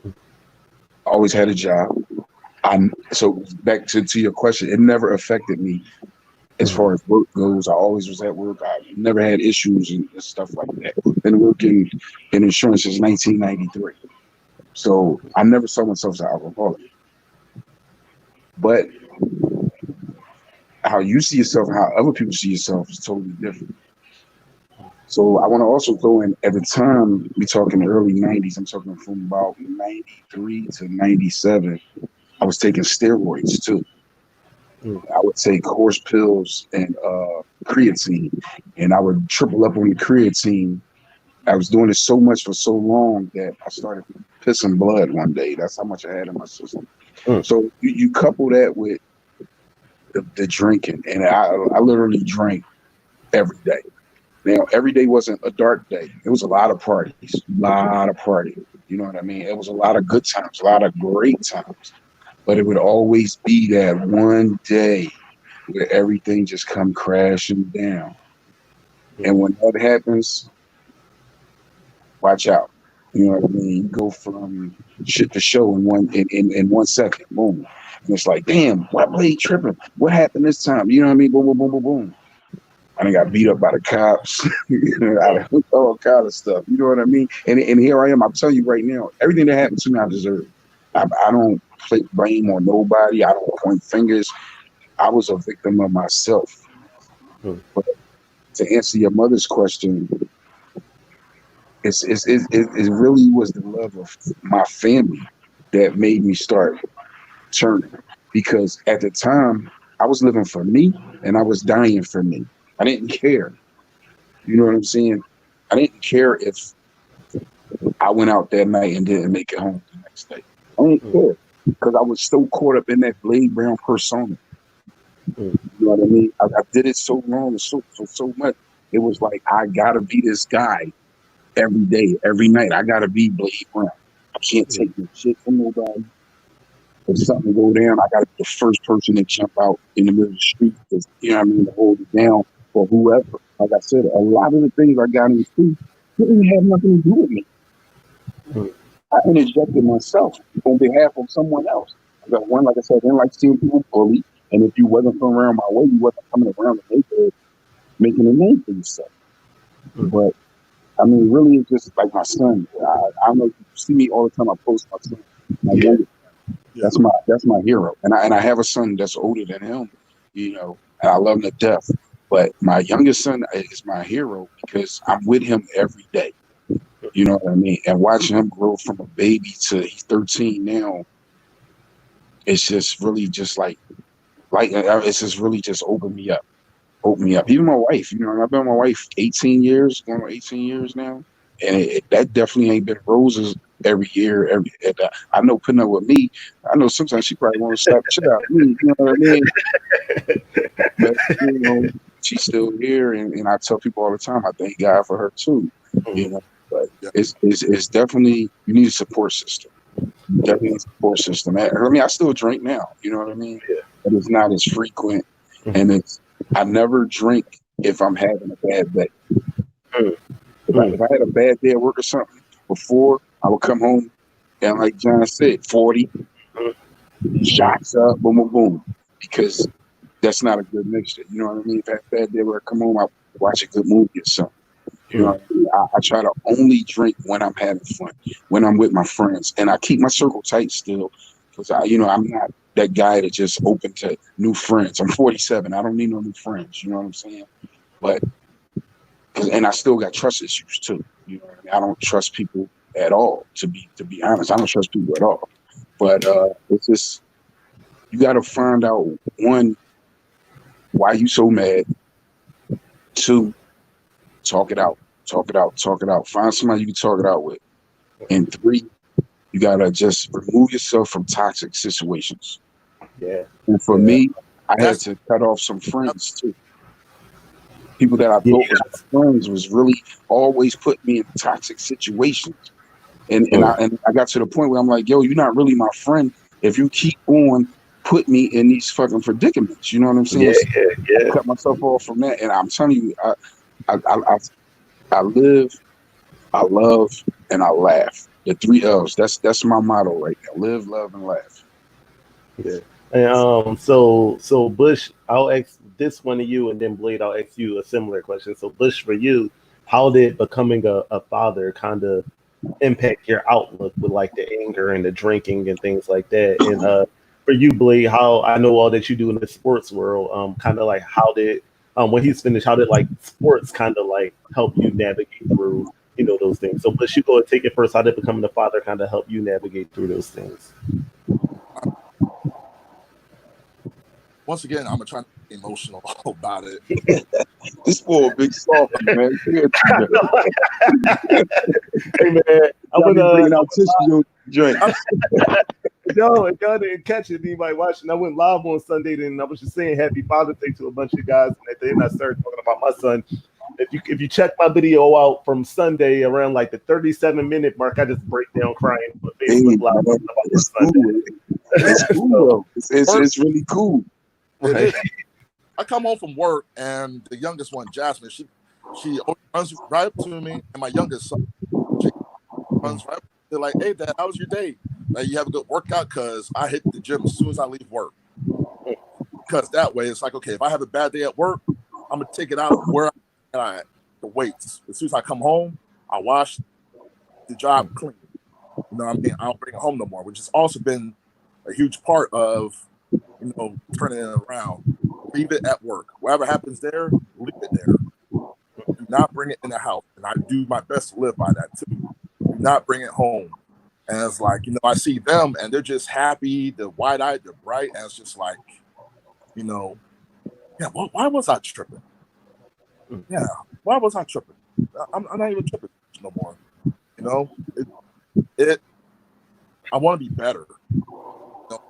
I always had a job. So back to your question, it never affected me as far as work goes. I always was at work. I never had issues and stuff like that. Been working in insurance since 1993. So I never saw myself as an alcoholic. But how you see yourself and how other people see yourself is totally different. So I want to also throw in, at the time, we talking the early 90s, I'm talking from about 93 to 97, I was taking steroids too. I would take horse pills and creatine, and I would triple up on the creatine. I was doing it so much for so long that I started pissing blood one day. That's how much I had in my system. So you couple that with the drinking, and I literally drank every day. Now, every day wasn't a dark day. It was a lot of parties, You know what I mean? It was a lot of good times, a lot of great times. But it would always be that one day where everything just come crashing down. And when that happens, watch out. You know what I mean? You go from shit to show in 1 second. Boom. And it's like, damn, why played tripping? What happened this time? You know what I mean? Boom, boom, boom, boom, boom. I done got beat up by the cops. All kind of stuff. You know what I mean? And here I am. I'm telling you right now, everything that happened to me, I deserve. I don't place blame on nobody. I don't point fingers. I was a victim of myself. But to answer your mother's question, it really was the love of my family that made me start turning. Because at the time, I was living for me and I was dying for me. I didn't care. You know what I'm saying? I didn't care if I went out that night and didn't make it home the next day. I didn't care because I was so caught up in that Blade Brown persona. You know what I mean? I did it so long and so much. It was like, I gotta be this guy every day, every night. I gotta be Blade Brown. I can't take no shit from nobody. If something go down, I gotta be the first person to jump out in the middle of the street because, you know what I mean, to hold it down for whoever. Like I said, a lot of the things I got into didn't have nothing to do with me. I interjected myself on behalf of someone else. Like I said, I didn't like seeing people bully. And if you wasn't from around my way, you wasn't coming around the neighborhood making a name for yourself. But I mean, really, it's just like my son. I know you see me all the time. I post my son. My youngest. That's my hero. And I have a son that's older than him, and I love him to death. But my youngest son is my hero because I'm with him every day. You know what I mean? And watching him grow from a baby to he's 13 now, it's just really just like it's just really just opened me up. Even my wife, I've been with my wife 18 years, going on 18 years now. And that definitely ain't been roses every year. I know putting up with me, I know sometimes she probably want to slap the shit out of me. You know what I mean? But, she's still here. And I tell people all the time, I thank God for her too. But it's definitely, you need a support system. Definitely support system. I mean, I still drink now. You know what I mean? Yeah. But it's not as frequent, and I never drink if I'm having a bad day. If I had a bad day at work or something before, I would come home and, like John said, 40 shots up, boom, boom, boom, because that's not a good mixture. You know what I mean? If I had a bad day where I come home, I watch a good movie or something. You know what I mean? I try to only drink when I'm having fun, when I'm with my friends, and I keep my circle tight still, because I'm not that guy that just open to new friends. I'm 47. I don't need no new friends. You know what I'm saying? But and I still got trust issues too. You know what I mean? I don't trust people at all. To be honest, I don't trust people at all. But it's just you got to find out, one, why you so mad. Two, talk it out. Find somebody you can talk it out with. And three, you gotta just remove yourself from toxic situations. Yeah. And for me, I had to cut off some friends too. People that I thought was my friends was really always putting me in toxic situations. And I got to the point where I'm like, yo, you're not really my friend if you keep on put me in these fucking predicaments. You know what I'm saying? Yeah. I cut myself off from that, and I'm telling you, I live, I love, and I laugh. The 3 L's. That's my motto right now. Live, love, and laugh. Yeah. And so Bush, I'll ask this one to you, and then Blade, I'll ask you a similar question. So Bush, for you, how did becoming a father kind of impact your outlook with like the anger and the drinking and things like that? And for you, Blade, how I know all that you do in the sports world, kind of like how did when he's finished, how did like sports kind of like help you navigate through those things? So Bush, you go and take it first. How did becoming a father kind of help you navigate through those things? Once again, I'm gonna try to be emotional about it. This boy, big soft man. Hey man, I'm gonna bringing out tissue drink. No, if y'all didn't catch it, anybody watching, I went live on Sunday, and I was just saying Happy Father's Day to a bunch of guys, and at the end I started talking about my son. If you check my video out from Sunday around like the 37-minute mark, I just break down crying on Facebook Live about my son. It's cool. It's really cool. Right. I come home from work, and the youngest one, Jasmine, she runs right up to me, and my youngest son, she runs right up. They're like, "Hey, Dad, how was your day? Like, you have a good workout?" Because I hit the gym as soon as I leave work. Because that way, it's like, okay, if I have a bad day at work, I'm gonna take it out where I'm at, the weights. As soon as I come home, I wash the job clean. You know what I mean? I don't bring it home no more, which has also been a huge part of turning it around. Leave it at work. Whatever happens there, leave it there. Do not bring it in the house. And I do my best to live by that too. Do not bring it home. And it's like, I see them and they're just happy, they're wide-eyed, they're bright, and it's just like, why was I tripping? Yeah, why was I tripping? I'm not even tripping no more. I want to be better.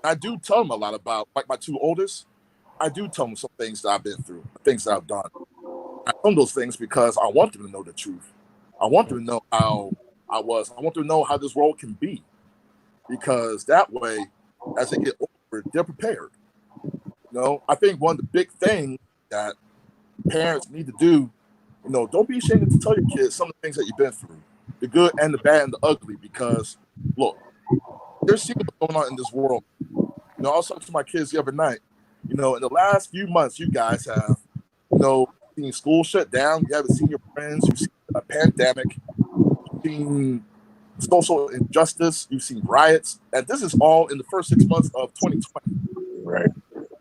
I do tell them a lot about, like my 2 oldest. I do tell them some things that I've been through, things that I've done. I tell them those things because I want them to know the truth. I want them to know how I was. I want them to know how this world can be. Because that way, as they get older, they're prepared. I think one of the big things that parents need to do, don't be ashamed to tell your kids some of the things that you've been through, the good and the bad and the ugly, because, look, there's seeing what's going on in this world. I was talking to my kids the other night. In the last few months, you guys have, seen school shut down. You haven't seen your friends. You've seen a pandemic. You've seen social injustice. You've seen riots. And this is all in the first 6 months of 2020. Right.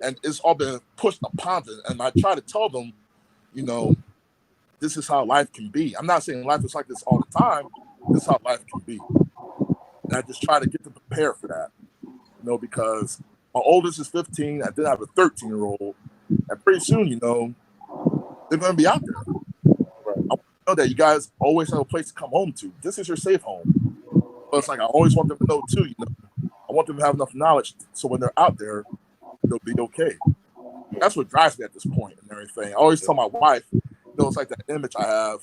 And it's all been pushed upon them. And I try to tell them, this is how life can be. I'm not saying life is like this all the time. This is how life can be. And I just try to get them prepared for that. Because my oldest is 15. I then have a 13-year-old. And pretty soon, they're going to be out there. Right. I want to know that you guys always have a place to come home to. This is your safe home. But it's like I always want them to know, too, I want them to have enough knowledge so when they're out there, they'll be okay. That's what drives me at this point and everything. I always tell my wife, it's like that image I have,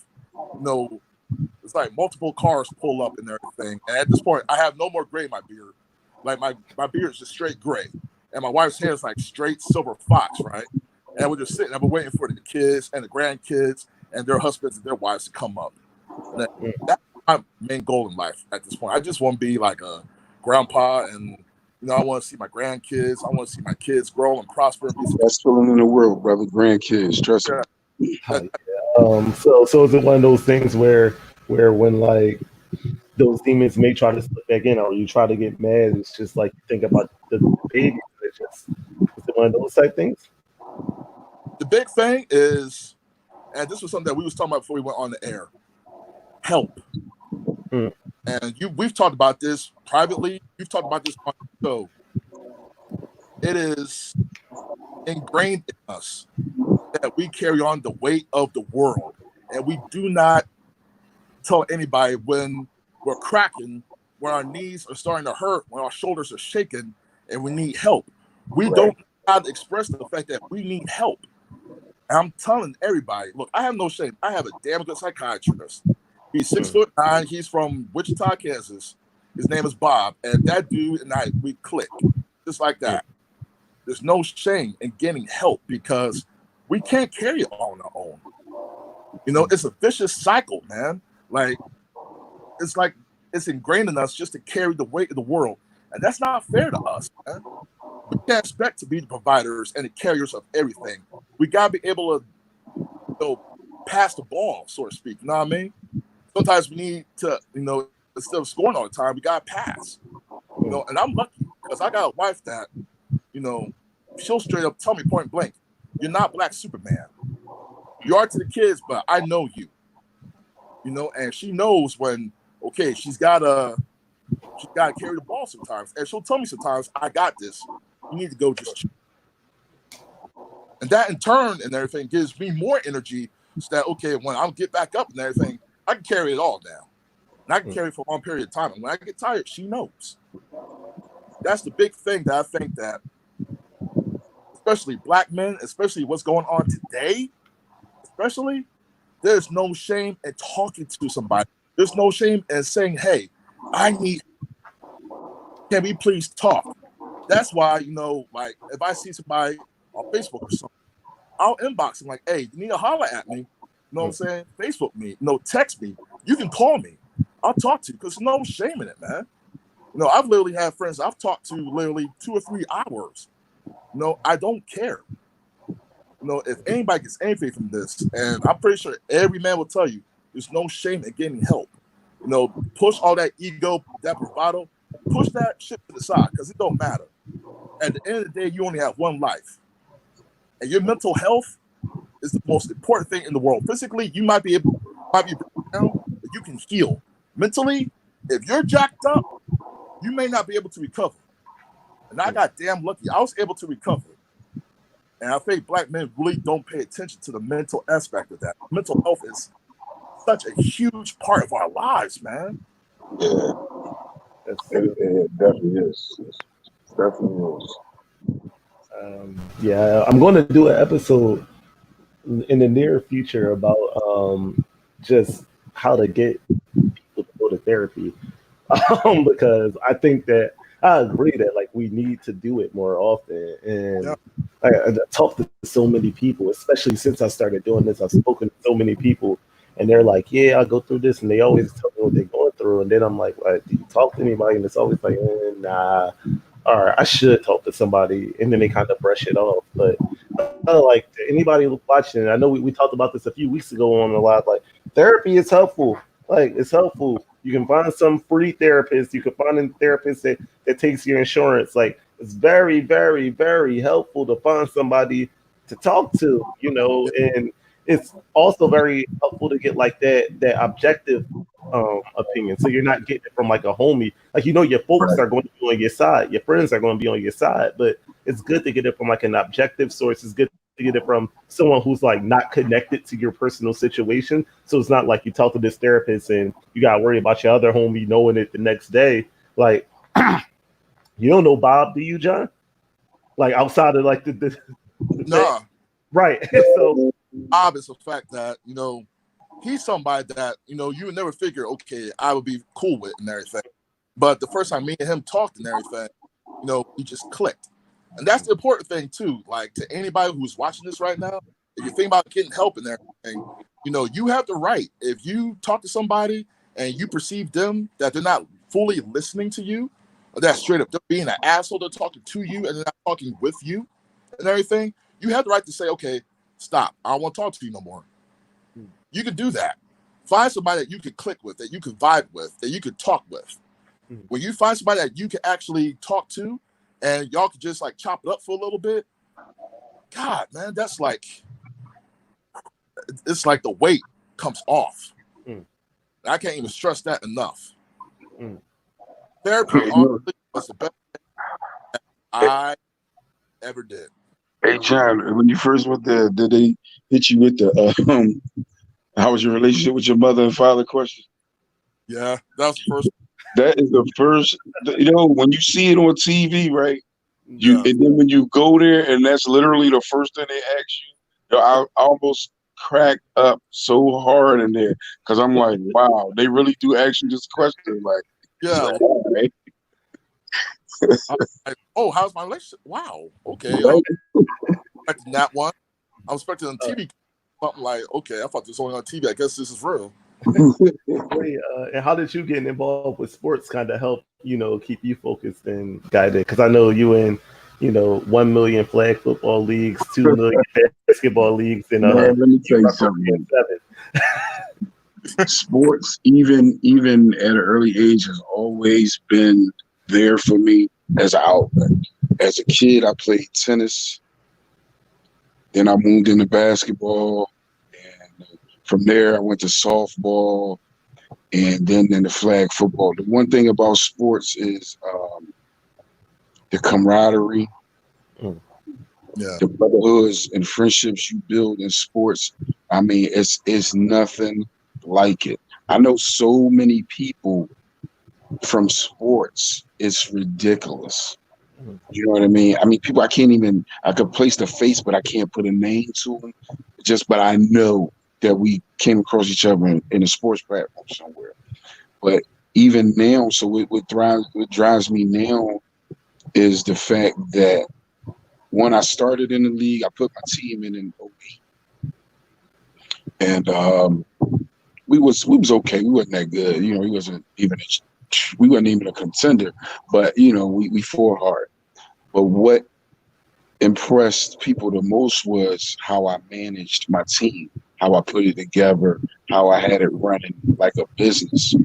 it's like multiple cars pull up and everything. And at this point, I have no more gray in my beard. Like my beard is just straight gray. And my wife's hair is like straight silver fox, right? And we're just sitting, I've been waiting for the kids and the grandkids and their husbands and their wives to come up. And that's my main goal in life at this point. I just want to be like a grandpa, and I want to see my grandkids. I want to see my kids grow and prosper. Best feeling in the world, brother. Grandkids, trust me. So is it one of those things where when like those demons may try to slip back in, or you try to get mad, it's just like you think about the baby. Is it one of those type things? The big thing is, and this was something that we was talking about before we went on the air, help. And we've talked about this privately. You've talked about this on the show. It is ingrained in us that we carry on the weight of the world, and we do not tell anybody when we're cracking, when our knees are starting to hurt, when our shoulders are shaking, and we need help. We don't know how to express the fact that we need help. And I'm telling everybody, look, I have no shame. I have a damn good psychiatrist. He's 6'9". He's from Wichita, Kansas. His name is Bob, and that dude and I, we click just like that. There's no shame in getting help because we can't carry it on our own. It's a vicious cycle, man. Like it's ingrained in us just to carry the weight of the world, and that's not fair to us, man. We can't expect to be the providers and the carriers of everything. We gotta be able to, pass the ball, so to speak. You know what I mean? Sometimes we need to, instead of scoring all the time, we gotta pass. And I'm lucky because I got a wife that, she'll straight up tell me point blank, "You're not Black Superman. You are to the kids, but I know you." And she knows when, okay, she's gotta carry the ball sometimes, and she'll tell me sometimes, "I got this. You need to go just." And that in turn and everything gives me more energy so that, okay, when I get back up and everything, I can carry it all down. And I can carry it for a long period of time. And when I get tired, she knows. That's the big thing that I think that, especially Black men, especially what's going on today, especially, there's no shame in talking to somebody. There's no shame in saying, "Hey, can we please talk?" That's why, like if I see somebody on Facebook or something, I'll inbox them like, "Hey, you need to holler at me." You know what I'm saying? Facebook me, text me. You can call me. I'll talk to you because there's no shame in it, man. I've literally had friends I've talked to literally 2 or 3 hours. I don't care. If anybody gets anything from this, and I'm pretty sure every man will tell you, there's no shame in getting help. Push all that ego, that bravado, push that shit to the side because it don't matter. At the end of the day, you only have one life. And your mental health is the most important thing in the world. Physically, you might be broken down, but you can heal. Mentally, if you're jacked up, you may not be able to recover. And I got damn lucky. I was able to recover. And I think Black men really don't pay attention to the mental aspect of that. Mental health is such a huge part of our lives, man. Yeah, it definitely is. It definitely is. I'm going to do an episode in the near future about just how to get people to go to therapy, because I think that I agree that like we need to do it more often. And I talked to so many people, especially since I started doing this. I've spoken to so many people, and they're like, "Yeah, I go through this," and they always tell me what they're going through. And then I'm like, "Do you talk to anybody?" And it's always like, "Nah." All right, I should talk to somebody, and then they kind of brush it off. But like anybody watching, I know we talked about this a few weeks ago on a lot. Like therapy is helpful. Like it's helpful. You can find some free therapists. You can find a therapist that takes your insurance. Like it's very, very, very helpful to find somebody to talk to. And it's also very helpful to get like that objective opinion. So you're not getting it from like a homie. Like your folks are going to be on your side. Your friends are going to be on your side. But it's good to get it from like an objective source. It's good to get it from someone who's like not connected to your personal situation. So it's not like you talk to this therapist and you got to worry about your other homie knowing it the next day. Like you don't know Bob, do you, John? Like outside of like the nah, right. So Bob is a fact that he's somebody that, you know, you would never figure, okay, I would be cool with and everything. But the first time me and him talked and everything, you know, we just clicked. And that's the important thing too. Like, to anybody who's watching this right now, if you think about getting help and everything, you know, you have the right. If you talk to somebody and you perceive them that they're not fully listening to you, or that straight up they're being an asshole, they're talking to you and they're not talking with you and everything, you have the right to say, okay, stop. I don't want to talk to you no more. You can do that. Find somebody that you can click with, that you can vibe with, that you can talk with. When you find somebody that you can actually talk to and y'all can just like chop it up for a little bit, God, man, that's like, it's like the weight comes off. I can't even stress that enough. Therapy honestly was the best thing I ever did. Hey John, when you first went there, did they hit you with the how was your relationship with your mother and father question? Yeah, that was the first. That is the first, you know, when you see it on TV, right? You Yeah. and then when you go there and that's literally the first thing they ask you, I almost cracked up so hard in there because I'm like, wow, they really do ask you this question, like, Yeah. all right. Like, oh, how's my relationship? Wow. Okay. Right. Expecting that one. I'm expecting on TV something like, okay, I thought this was only on TV. I guess this is real. And how did you get involved with sports kind of help, you know, keep you focused and guided? Because I know you in, you know, 1 million flag football leagues, 2 million basketball leagues, and Man, let me tell you something. Sports, even at an early age, has always been there for me as an outlet. As a kid, I played tennis. Then I moved into basketball, and from there I went to softball, and then into flag football. The one thing about sports is the camaraderie, the brotherhoods and friendships you build in sports. I mean, it's nothing like it. I know so many people from sports. It's ridiculous. You know what I mean? I mean, people I could place the face, but I can't put a name to them. But I know that we came across each other in a sports platform somewhere. But even now, so what drives me now is the fact that when I started in the league, I put my team in 08. And we was okay. We wasn't that good. You know, we wasn't even a contender, but you know, we fought hard. But what impressed people the most was how I managed my team, how I put it together, how I had it running like a business.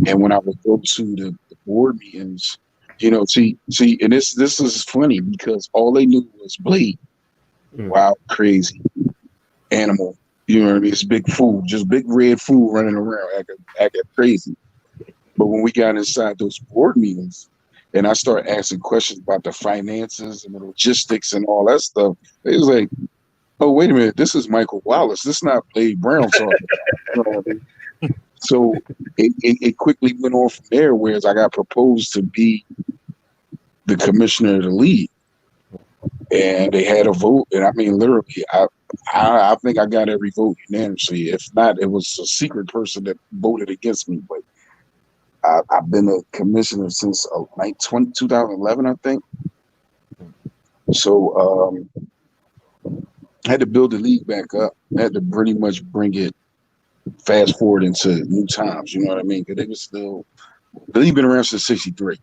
And when I would go to the board meetings, you know, see, and this is funny because all they knew was Blade, wild, crazy, animal. You know what I mean? It's big fool, just big red fool running around acting crazy. But when we got inside those board meetings, and I started asking questions about the finances and the logistics and all that stuff, it was like, oh, wait a minute, this is Michael Wallace. This is not Blade Brown talking. You know what I mean? So it quickly went on from there, whereas I got proposed to be the commissioner of the league. And they had a vote. And I mean, literally, I think I got every vote unanimously. If not, it was a secret person that voted against me. But I've been a commissioner since 2011, I think. So I had to build the league back up. I had to pretty much bring it fast forward into new times. You know what I mean? Because the league been around since '63.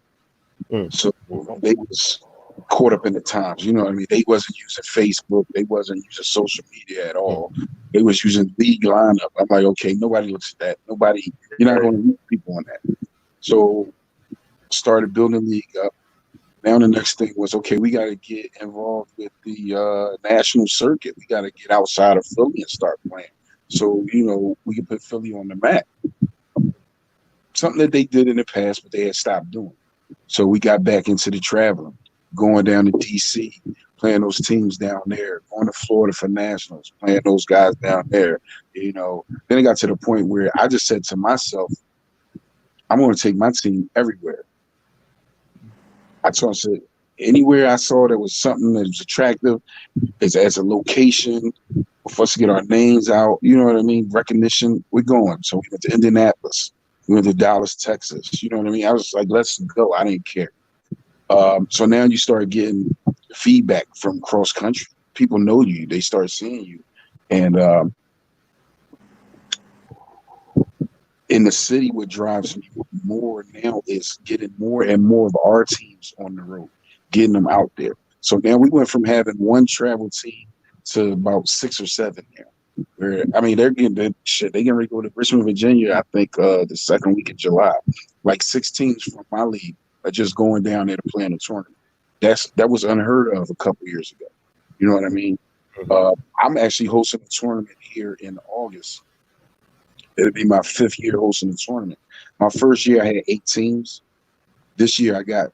So they was caught up in the times. You know what I mean? They wasn't using Facebook. They wasn't using social media at all. They was using league lineup. I'm like, okay, nobody looks at that. Nobody, you're not going to meet people on that. So started building the league up. Now the next thing was, okay, we got to get involved with the national circuit. We got to get outside of Philly and start playing. So, you know, we can put Philly on the map. Something that they did in the past, but they had stopped doing. So we got back into the traveling, going down to D.C., playing those teams down there, going to Florida for nationals, playing those guys down there. You know, then it got to the point where I just said to myself, I'm going to take my team everywhere. I said, anywhere I saw there was something that was attractive as a location for us to get our names out, you know what I mean? Recognition, we're going. So we went to Indianapolis, we went to Dallas, Texas, you know what I mean? I was like, let's go. I didn't care. So now you start getting feedback from cross country. People know you, they start seeing you. And in the city, what drives me more now is getting more and more of our teams on the road, getting them out there. So now we went from having one travel team to about 6 or 7 now. Where I mean, they're getting that shit. They getting ready to go to Richmond, Virginia. I think the second week of July. Like 6 teams from my league are just going down there to play in a tournament. That was unheard of a couple years ago. You know what I mean? I'm actually hosting a tournament here in August. It'll be my 5th year hosting the tournament. My first year, I had 8 teams. This year, I got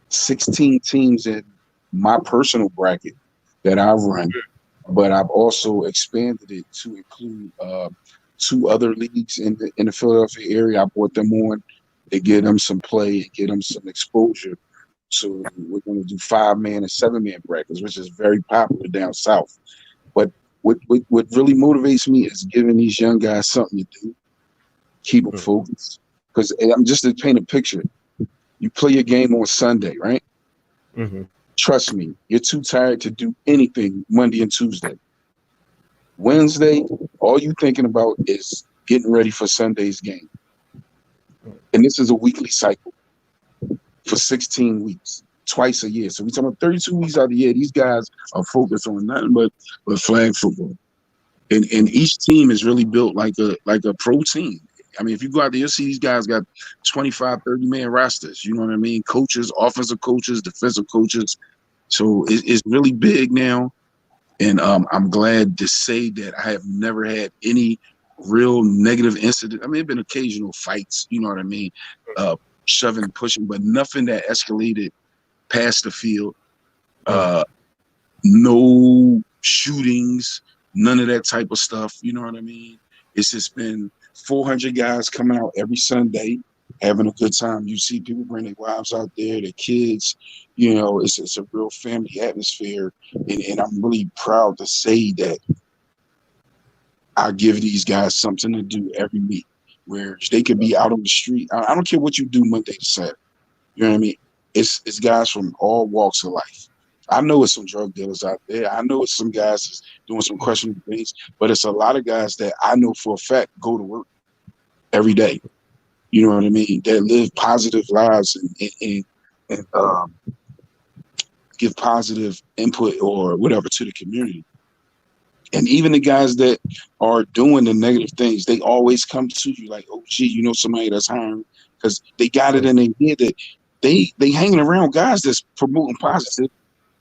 16 teams in my personal bracket that I run, but I've also expanded it to include 2 other leagues in the Philadelphia area. I brought them on to get them some play, get them some exposure. So we're going to do 5-man and 7-man brackets, which is very popular down south. But what really motivates me is giving these young guys something to do, keep them focused. Because I'm just to paint a picture. You play your game on Sunday, right? Trust me, you're too tired to do anything Monday and Tuesday. Wednesday, all you thinking about is getting ready for Sunday's game. And this is a weekly cycle for 16 weeks, twice a year. So we're talking about 32 weeks out of the year. These guys are focused on nothing but flag football. And each team is really built like a pro team. I mean, if you go out there, you'll see these guys got 25, 30-man rosters. You know what I mean? Coaches, offensive coaches, defensive coaches. So it's really big now. And I'm glad to say that I have never had any real negative incident. I mean, there have been occasional fights, you know what I mean? Shoving, pushing, but nothing that escalated past the field. No shootings, none of that type of stuff. You know what I mean? It's just been 400 guys coming out every Sunday, having a good time. You see people bring their wives out there, their kids. You know, it's a real family atmosphere. And I'm really proud to say that I give these guys something to do every week where they could be out on the street. I don't care what you do Monday to Saturday. You know what I mean? It's guys from all walks of life. I know it's some drug dealers out there. I know it's some guys that's doing some questionable things, but it's a lot of guys that I know for a fact go to work every day. You know what I mean? That live positive lives and give positive input or whatever to the community. And even the guys that are doing the negative things, they always come to you like, oh, gee, you know somebody that's hiring, because they got it in their head that they hanging around guys that's promoting positive,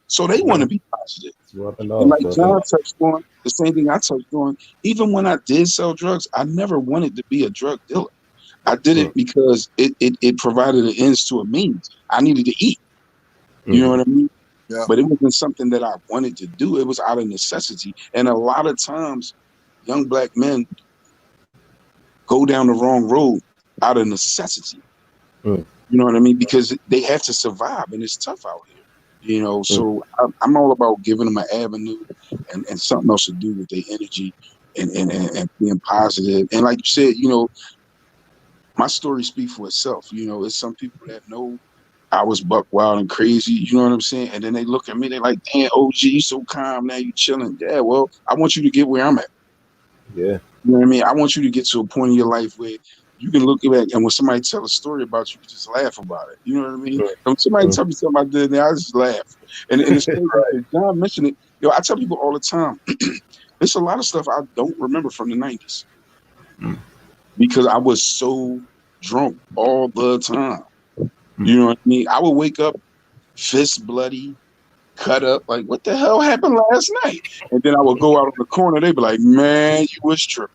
so they want to be positive. And like John touched on, the same thing I touched on, even when I did sell drugs, I never wanted to be a drug dealer. I did it because it provided an ends to a means. I needed to eat. You know what I mean? Yeah. But it wasn't something that I wanted to do. It was out of necessity. And a lot of times, young black men go down the wrong road out of necessity. You know what I mean? Because they have to survive, and it's tough out here. You know, so I'm all about giving them an avenue and something else to do with their energy and being positive. And like you said, you know, my story speaks for itself. You know, it's some people that know I was buck wild and crazy, you know what I'm saying? And then they look at me, they're like, damn, OG, you so calm now, you chilling. Yeah, well, I want you to get where I'm at. Yeah. You know what I mean? I want you to get to a point in your life where you can look back and when somebody tell a story about you, you just laugh about it. You know what I mean? When somebody tell me something I did, I just laugh. And it's crazy. John mentioned it. You know, I tell people all the time, there's a lot of stuff I don't remember from the 90s because I was so drunk all the time. You know what I mean? I would wake up fist bloody, cut up, like, what the hell happened last night? And then I would go out on the corner. They'd be like, man, you was tripping.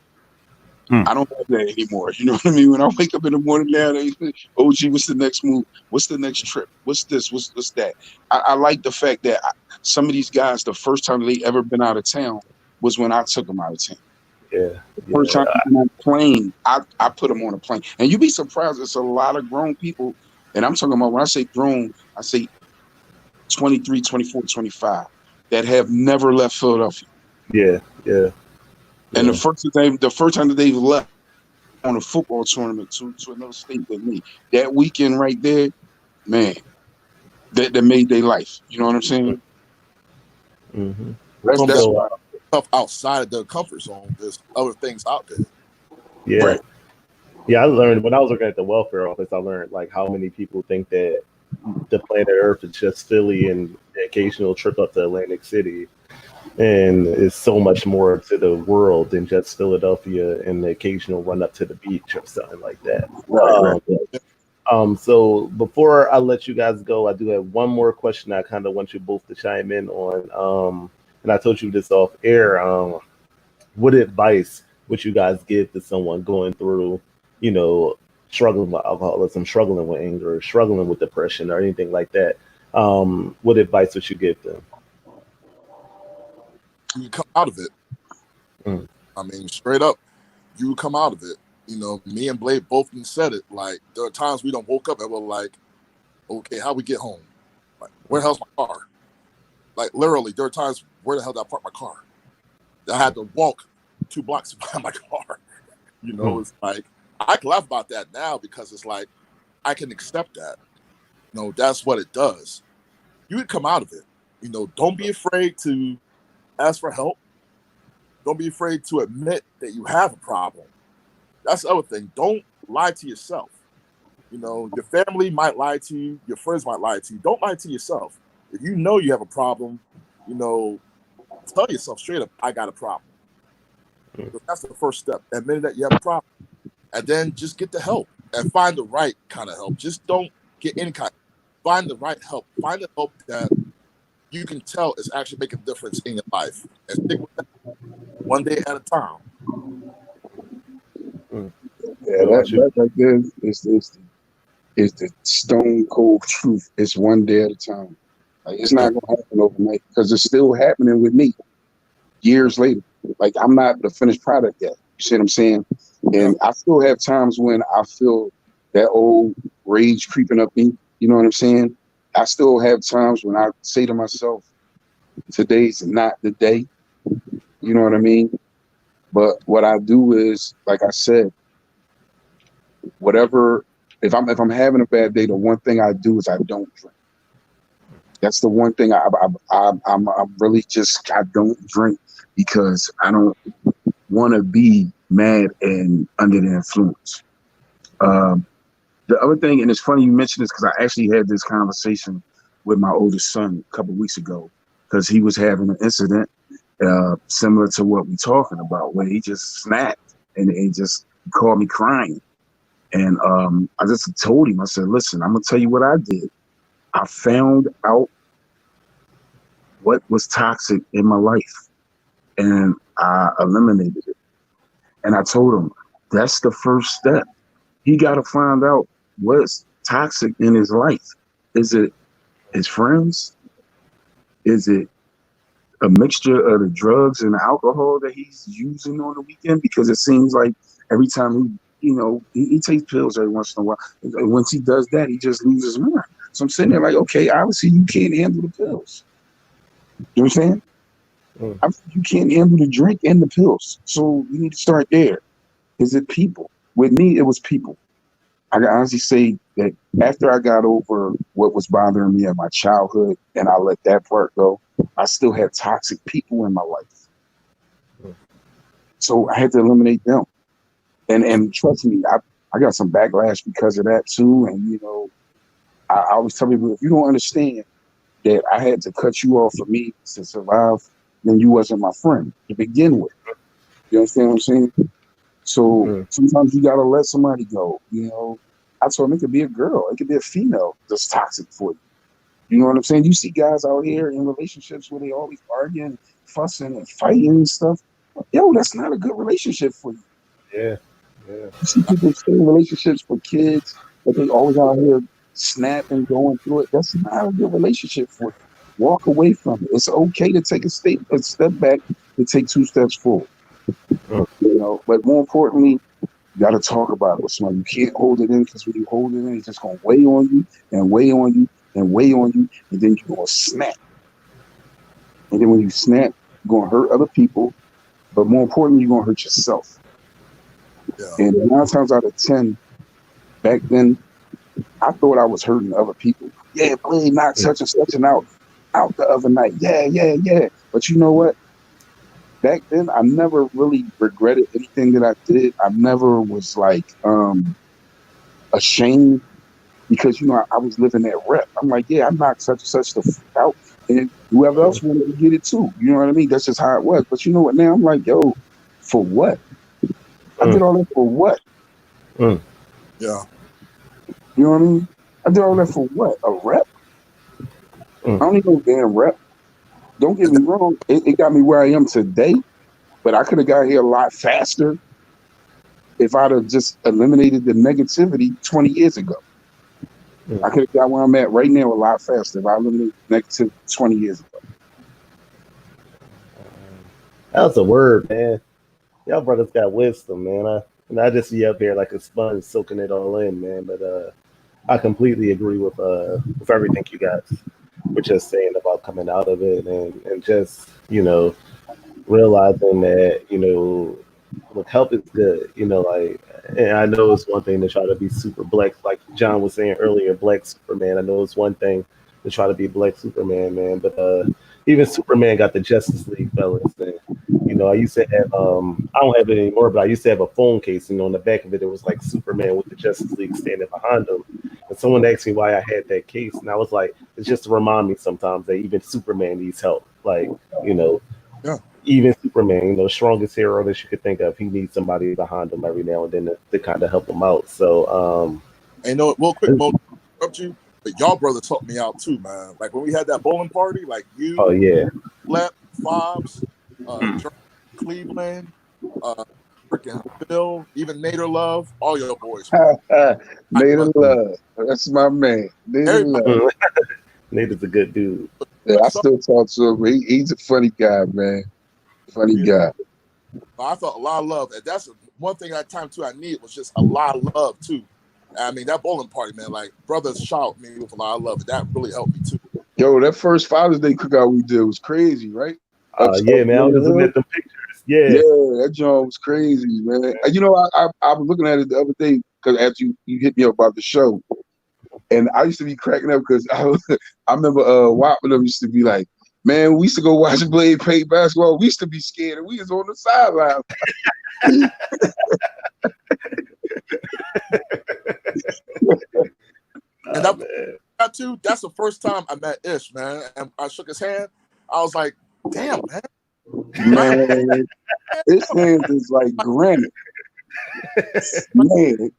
I don't have that anymore. You know what I mean? When I wake up in the morning now, they say, OG, what's the next move? What's the next trip? What's this? What's that? I like the fact that some of these guys, the first time they ever been out of town was when I took them out of town. Yeah. The first time on a plane, I put them on a plane. And you'd be surprised, it's a lot of grown people. And I'm talking about, when I say grown, I say 23, 24, 25 that have never left Philadelphia. Yeah. And the first time that they've left on a football tournament to another state with me, that weekend right there, man, that made their life. You know what I'm saying? Mm-hmm. That's So, why. stuff outside of their comfort zone. There's other things out there. Yeah. Right. Yeah, I learned when I was working at the welfare office, I learned like how many people think that the planet Earth is just Philly and the occasional trip up to Atlantic City. And it's so much more to the world than just Philadelphia and the occasional run up to the beach or something like that. Right. So before I let you guys go, I do have one more question I kind of want you both to chime in on. And I told you this off air. What advice would you guys give to someone going through, you know, struggling with alcoholism, struggling with anger, struggling with depression, or anything like that? What advice would you give them? You come out of it. Mm. I mean, straight up, you come out of it. You know, me and Blade both said it. Like, there are times we don't woke up and we're like, okay, how we get home? Like, where the hell's my car? Like, literally, there are times, where the hell did I park my car? I had to walk 2 blocks to find my car. You know, it's like, I can laugh about that now because it's like, I can accept that. You know, that's what it does. You can come out of it. You know, don't be afraid to ask for help. Don't be afraid to admit that you have a problem. That's the other thing. Don't lie to yourself. You know, your family might lie to you. Your friends might lie to you. Don't lie to yourself. If you know you have a problem, you know, tell yourself straight up, I got a problem. So that's the first step. Admit that you have a problem. And then just get the help and find the right kind of help. Just don't get any kind. Find the right help. Find the help that you can tell is actually making a difference in your life. And stick with that one day at a time. Yeah, that right there is the stone cold truth. It's one day at a time. Like, it's not gonna happen overnight because it's still happening with me years later. Like, I'm not the finished product yet. You see what I'm saying? And I still have times when I feel that old rage creeping up me. You know what I'm saying? I still have times when I say to myself, today's not the day. You know what I mean? But what I do is, like I said, whatever, if I'm having a bad day, the one thing I do is I don't drink. That's the one thing I'm really just, I don't drink because I don't want to be mad and under the influence. The other thing, and it's funny you mentioned this because I actually had this conversation with my oldest son a couple of weeks ago because he was having an incident similar to what we're talking about, where he just snapped and he just called me crying. And I just told him, I said, listen, I'm going to tell you what I did. I found out what was toxic in my life and I eliminated it. And I told him, that's the first step. He got to find out what's toxic in his life. Is it his friends? Is it a mixture of the drugs and the alcohol that he's using on the weekend? Because it seems like every time he takes pills every once in a while. And once he does that, he just loses his mind. So I'm sitting there like, okay, obviously you can't handle the pills. You know what I'm saying? Obviously you can't handle the drink and the pills. So you need to start there. Is it people? With me, it was people. I can honestly say that after I got over what was bothering me in my childhood and I let that part go, I still had toxic people in my life. So I had to eliminate them. And trust me, I got some backlash because of that too. And, I always tell people, if you don't understand that I had to cut you off for me to survive, then you wasn't my friend to begin with. You understand what I'm saying? So sometimes you gotta let somebody go. I told him it could be a girl, it could be a female that's toxic for you. You know what I'm saying? You see guys out here in relationships where they always arguing, fussing, and fighting and stuff. Yo, that's not a good relationship for you. Yeah. You see people stay in relationships for kids, but they always out here snapping, going through it. That's not a good relationship for you. Walk away from it. It's okay to take a step back, to take 2 steps forward. But more importantly, you got to talk about it with somebody. You can't hold it in because when you hold it in, it's just going to weigh on you and weigh on you. and weigh on you, and then you're gonna snap. And then when you snap, you're gonna hurt other people, but more importantly, you're gonna hurt yourself. Yeah. And 9 times out of 10, back then, I thought I was hurting other people. Yeah, Blade knocked such and such and out the other night. Yeah. But you know what? Back then, I never really regretted anything that I did. I never was like ashamed because I was living that rep. I'm like, yeah, I knocked such and such the fuck out, and whoever else wanted to get it too. You know what I mean? That's just how it was. But you know what? Now I'm like, yo, for what? I did all that for what? Yeah. You know what I mean? I did all that for what? A rep? I don't need no damn rep. Don't get me wrong. It got me where I am today, but I could have got here a lot faster if I'd have just eliminated the negativity 20 years ago. I could have got where I'm at right now a lot faster if I eliminated negativity 20 years ago. That was a word, man. Y'all brothers got wisdom, man. I just be up here like a sponge soaking it all in, man. But I completely agree with everything you guys were just saying about coming out of it and just, realizing that, look, help is good, like, and I know it's one thing to try to be super black, like John was saying earlier, black Superman. I know it's one thing to try to be black Superman, man, but even Superman got the Justice League, fellas. And, I used to have, I don't have it anymore, but I used to have a phone case, on the back of it, it was like Superman with the Justice League standing behind him. And someone asked me why I had that case, and I was like, it's just to remind me sometimes that even Superman needs help. Like, Yeah. Even Superman, strongest hero that you could think of, he needs somebody behind him every now and then to kind of help him out. So, real quick, Mo, interrupt you, but y'all brothers helped me out too, man. Like when we had that bowling party, like you, oh yeah, Lep, Fobbs, Cleveland, freaking Phil, even Nader Love, all your boys. Nader Love, that's my man. Nader Love. Nader's a good dude. Yeah, I still talk to him. He's a funny guy, man. Funny guy. I felt a lot of love, and that's one thing at time too. I need was just a lot of love too. I mean, that bowling party, man, like brothers shout me with a lot of love, and that really helped me too. That first Father's Day cookout we did was crazy, right? Yeah, man, I was looking at the pictures. Yeah, that joint was crazy, man. And, I was looking at it the other day because after you hit me up about the show, and I used to be cracking up because I remember Wap and them used to be like, man, we used to go watch Blade play basketball. We used to be scared, and we was on the sideline. And that's the first time I met Ish, man. And I shook his hand. I was like, damn, man. Man, his hands is like granite. Man,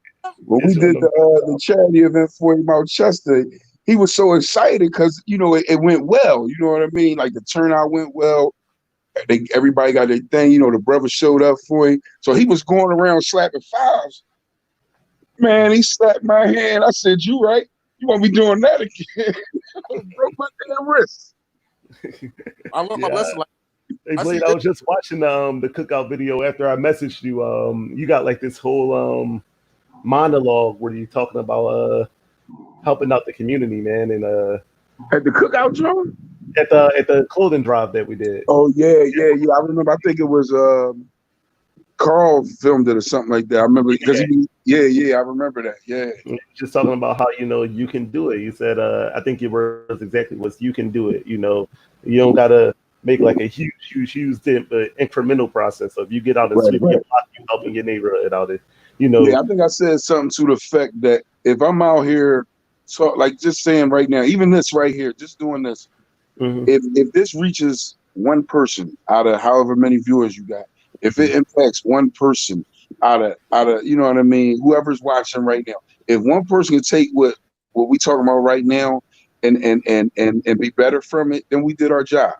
when we did the charity event for him out Chester, he was so excited because it went well. You know what I mean? Like the turnout went well. Everybody got their thing. The brother showed up for him, so he was going around slapping fouls. Man, he slapped my hand. I said, "You right? You won't be doing that again." Broke my damn wrist. I learned my lesson. Hey, Blade, I was just watching the cookout video after I messaged you. You got like this whole monologue where you're talking about helping out the community, man, and at the cookout, John? At the clothing drive that we did. Oh yeah. I remember. I think it was Carl filmed it or something like that. I remember because I remember that. Yeah. Just talking about how you can do it. You said I think your words exactly was you can do it. You don't gotta make like a huge dent, but incremental process. So if you get out and sweep your block, you helping your neighborhood out. Yeah, I think I said something to the effect that if I'm out here, so like just saying right now, even this right here, just doing this, if this reaches one person out of however many viewers you got, if it impacts one person out of you know what I mean, whoever's watching right now, if one person can take what we talking about right now and be better from it, then we did our job.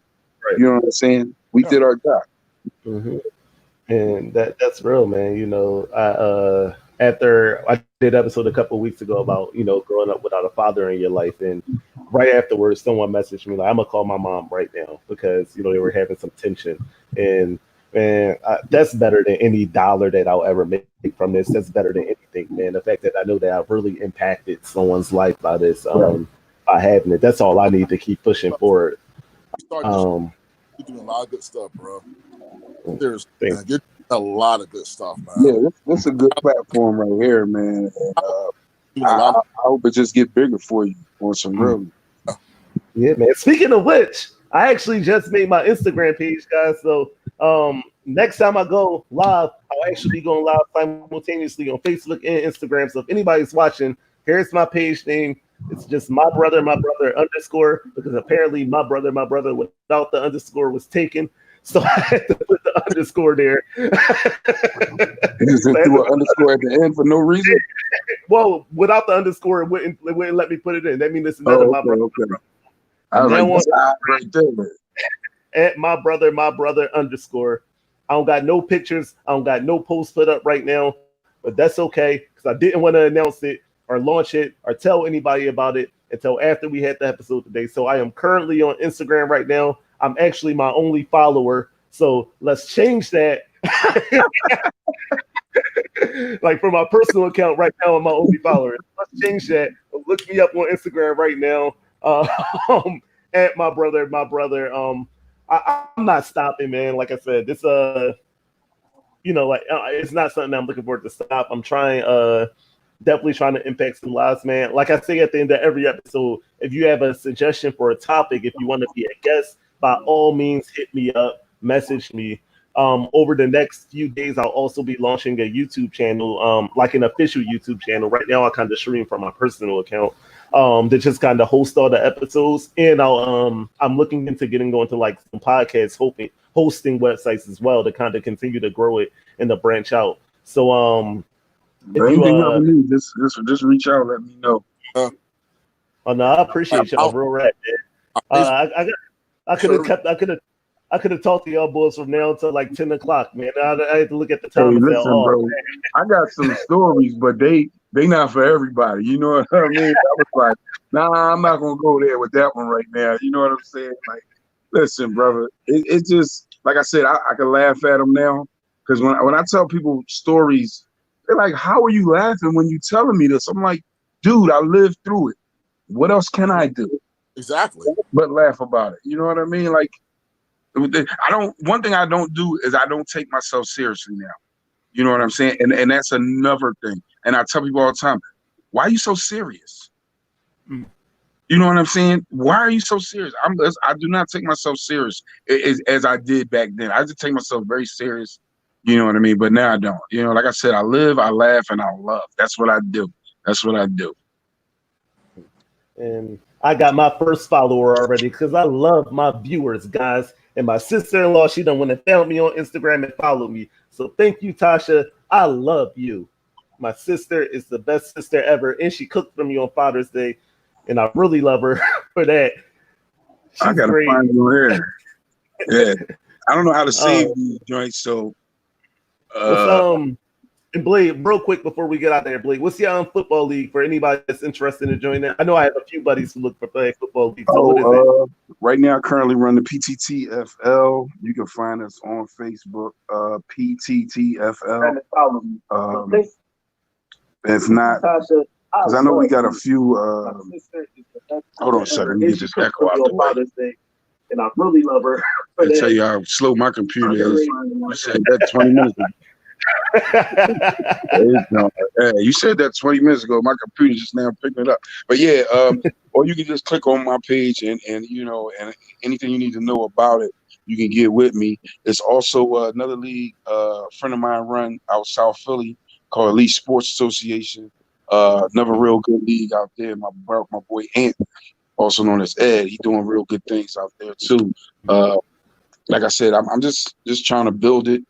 Right. You know what I'm saying? We did our job. And that's real, man. After I did an episode a couple of weeks ago about growing up without a father in your life, and right afterwards someone messaged me like, I'm gonna call my mom right now because they were having some tension, and man, that's better than any dollar that I'll ever make from this. That's better than anything, man. The fact that I know that I've really impacted someone's life by this. by having it. That's all I need to keep pushing forward. You're doing a lot of good stuff, bro. Seriously, man. You're doing a lot of good stuff, man. Yeah, this is a good platform right here, man. And I hope it just get bigger for you on some real. Yeah, man. Speaking of which, I actually just made my Instagram page, guys. So next time I go live, I'll actually be going live simultaneously on Facebook and Instagram. So if anybody's watching, here's my page name. It's just my brother underscore, because apparently my brother without the underscore was taken. So I had to put the underscore there. You just threw an underscore at the end for no reason? Well, without the underscore, it wouldn't let me put it in. That means it's another my brother. Okay. I was like, that's right there. At my brother underscore. I don't got no pictures. I don't got no posts put up right now, but that's okay because I didn't want to announce it or launch it or tell anybody about it until after we had the episode today. So I am currently on Instagram right now. I'm actually my only follower. So let's change that. Like for my personal account right now, I'm my only follower. Let's change that. Look me up on Instagram right now. At my brother. I'm not stopping, man. Like I said, this it's not something I'm looking forward to stop. I'm trying definitely trying to impact some lives, man. Like I say at the end of every episode, if you have a suggestion for a topic, if you want to be a guest, by all means hit me up, message me. Over the next few days, I'll also be launching a YouTube channel, like an official YouTube channel. Right now, I kind of stream from my personal account to just kind of host all the episodes. And I'm looking into getting onto like some podcasts, hosting websites as well to kind of continue to grow it and to branch out. So anything you ever need, just reach out, let me know. Oh no, I appreciate y'all, real rap, man. I could have talked to y'all boys from now until like 10 o'clock, man. I had to look at the time. Hey, listen, bro, I got some stories, but they not for everybody. You know what I mean? I was like, nah, I'm not gonna go there with that one right now. You know what I'm saying? Like, listen, brother, it's just like I said, I can laugh at them now because when I tell people stories, they're like, "How are you laughing when you telling me this?" I'm like, "Dude, I lived through it. What else can I do?" Exactly. But laugh about it. You know what I mean? Like, one thing I don't do is I don't take myself seriously now. You know what I'm saying? And that's another thing. And I tell people all the time, why are you so serious? You know what I'm saying? Why are you so serious? I do not take myself serious as I did back then. I just take myself very serious. You know what I mean? But now I don't. You know, like I said, I live, I laugh, and I love. That's what I do. That's what I do. And I got my first follower already because I love my viewers, guys. And my sister-in-law, she done went and found me on Instagram and followed me. So thank you, Tasha. I love you. My sister is the best sister ever, and she cooked for me on Father's Day, and I really love her for that. She's I gotta great. find you here. Yeah, I don't know how to save these joints, so. And Blade, real quick before we get out there, Blade, what's your football league for anybody that's interested in joining that? I know I have a few buddies who look for playing football league. So what is it? Right now, I currently run the PTTFL. You can find us on Facebook, PTTFL. If not, because I know we got a few. Hold on a second, let me get this echo out the way. And I really love her. I tell you how slow my computer is. You said that 20 minutes ago. You said that 20 minutes ago. My computer just now picking it up. But yeah, or you can just click on my page and you know, and anything you need to know about it, you can get with me. There's also another league a friend of mine run out South Philly called Elite Sports Association. Another real good league out there. My boy Ant, also known as Ed, he's doing real good things out there too. Like I said, I'm just trying to build it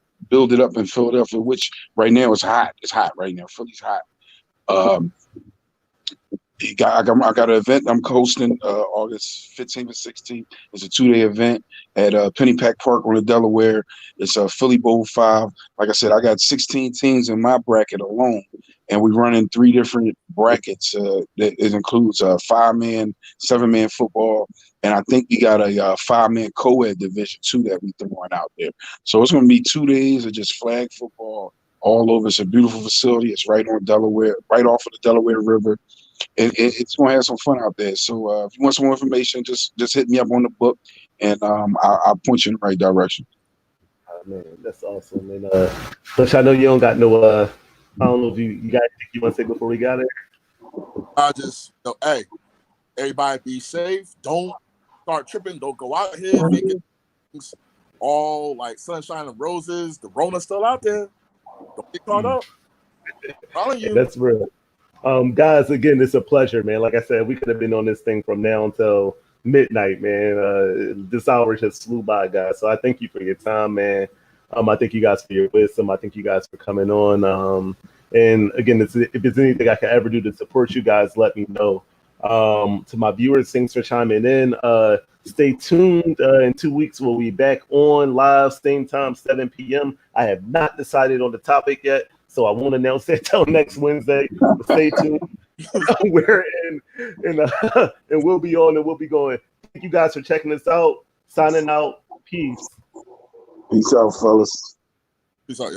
up in Philadelphia, which right now is hot. It's hot right now. Philly's hot. I got an event I'm hosting August 15th and 16th. It's a 2-day event at Pennypack Park on the Delaware. It's a Philly Bowl 5. Like I said, I got 16 teams in my bracket alone, and we run in 3 different brackets. It includes 5-man, 7-man football, and I think we got a 5-man co-ed division too that we throwing out there. So it's going to be 2 days of just flag football all over. It's a beautiful facility. It's right on Delaware, right off of the Delaware River. It's gonna have some fun out there. So if you want some more information, just hit me up on the book, and I'll point you in the right direction. Oh, man, that's awesome. And Bush, I know you don't got no. I don't know if you got anything you want to say before we got it. I just, hey, everybody be safe. Don't start tripping. Don't go out here thinking things all like sunshine and roses. The Rona's still out there. Don't get caught up. I'm telling you. That's real. Guys, again, it's a pleasure, man. Like I said, we could have been on this thing from now until midnight, man. This hour just flew by, guys. So I thank you for your time, man. I thank you guys for your wisdom. I thank you guys for coming on. And again, if there's anything I can ever do to support you guys, let me know. To my viewers, thanks for chiming in. Stay tuned. In 2 weeks, we'll be back on live, same time, 7 p.m. I have not decided on the topic yet, so I won't announce it till next Wednesday. But stay tuned. We're in, and we'll be on and we'll be going. Thank you guys for checking us out. Signing out. Peace. Peace out, fellas. Peace out, y'all.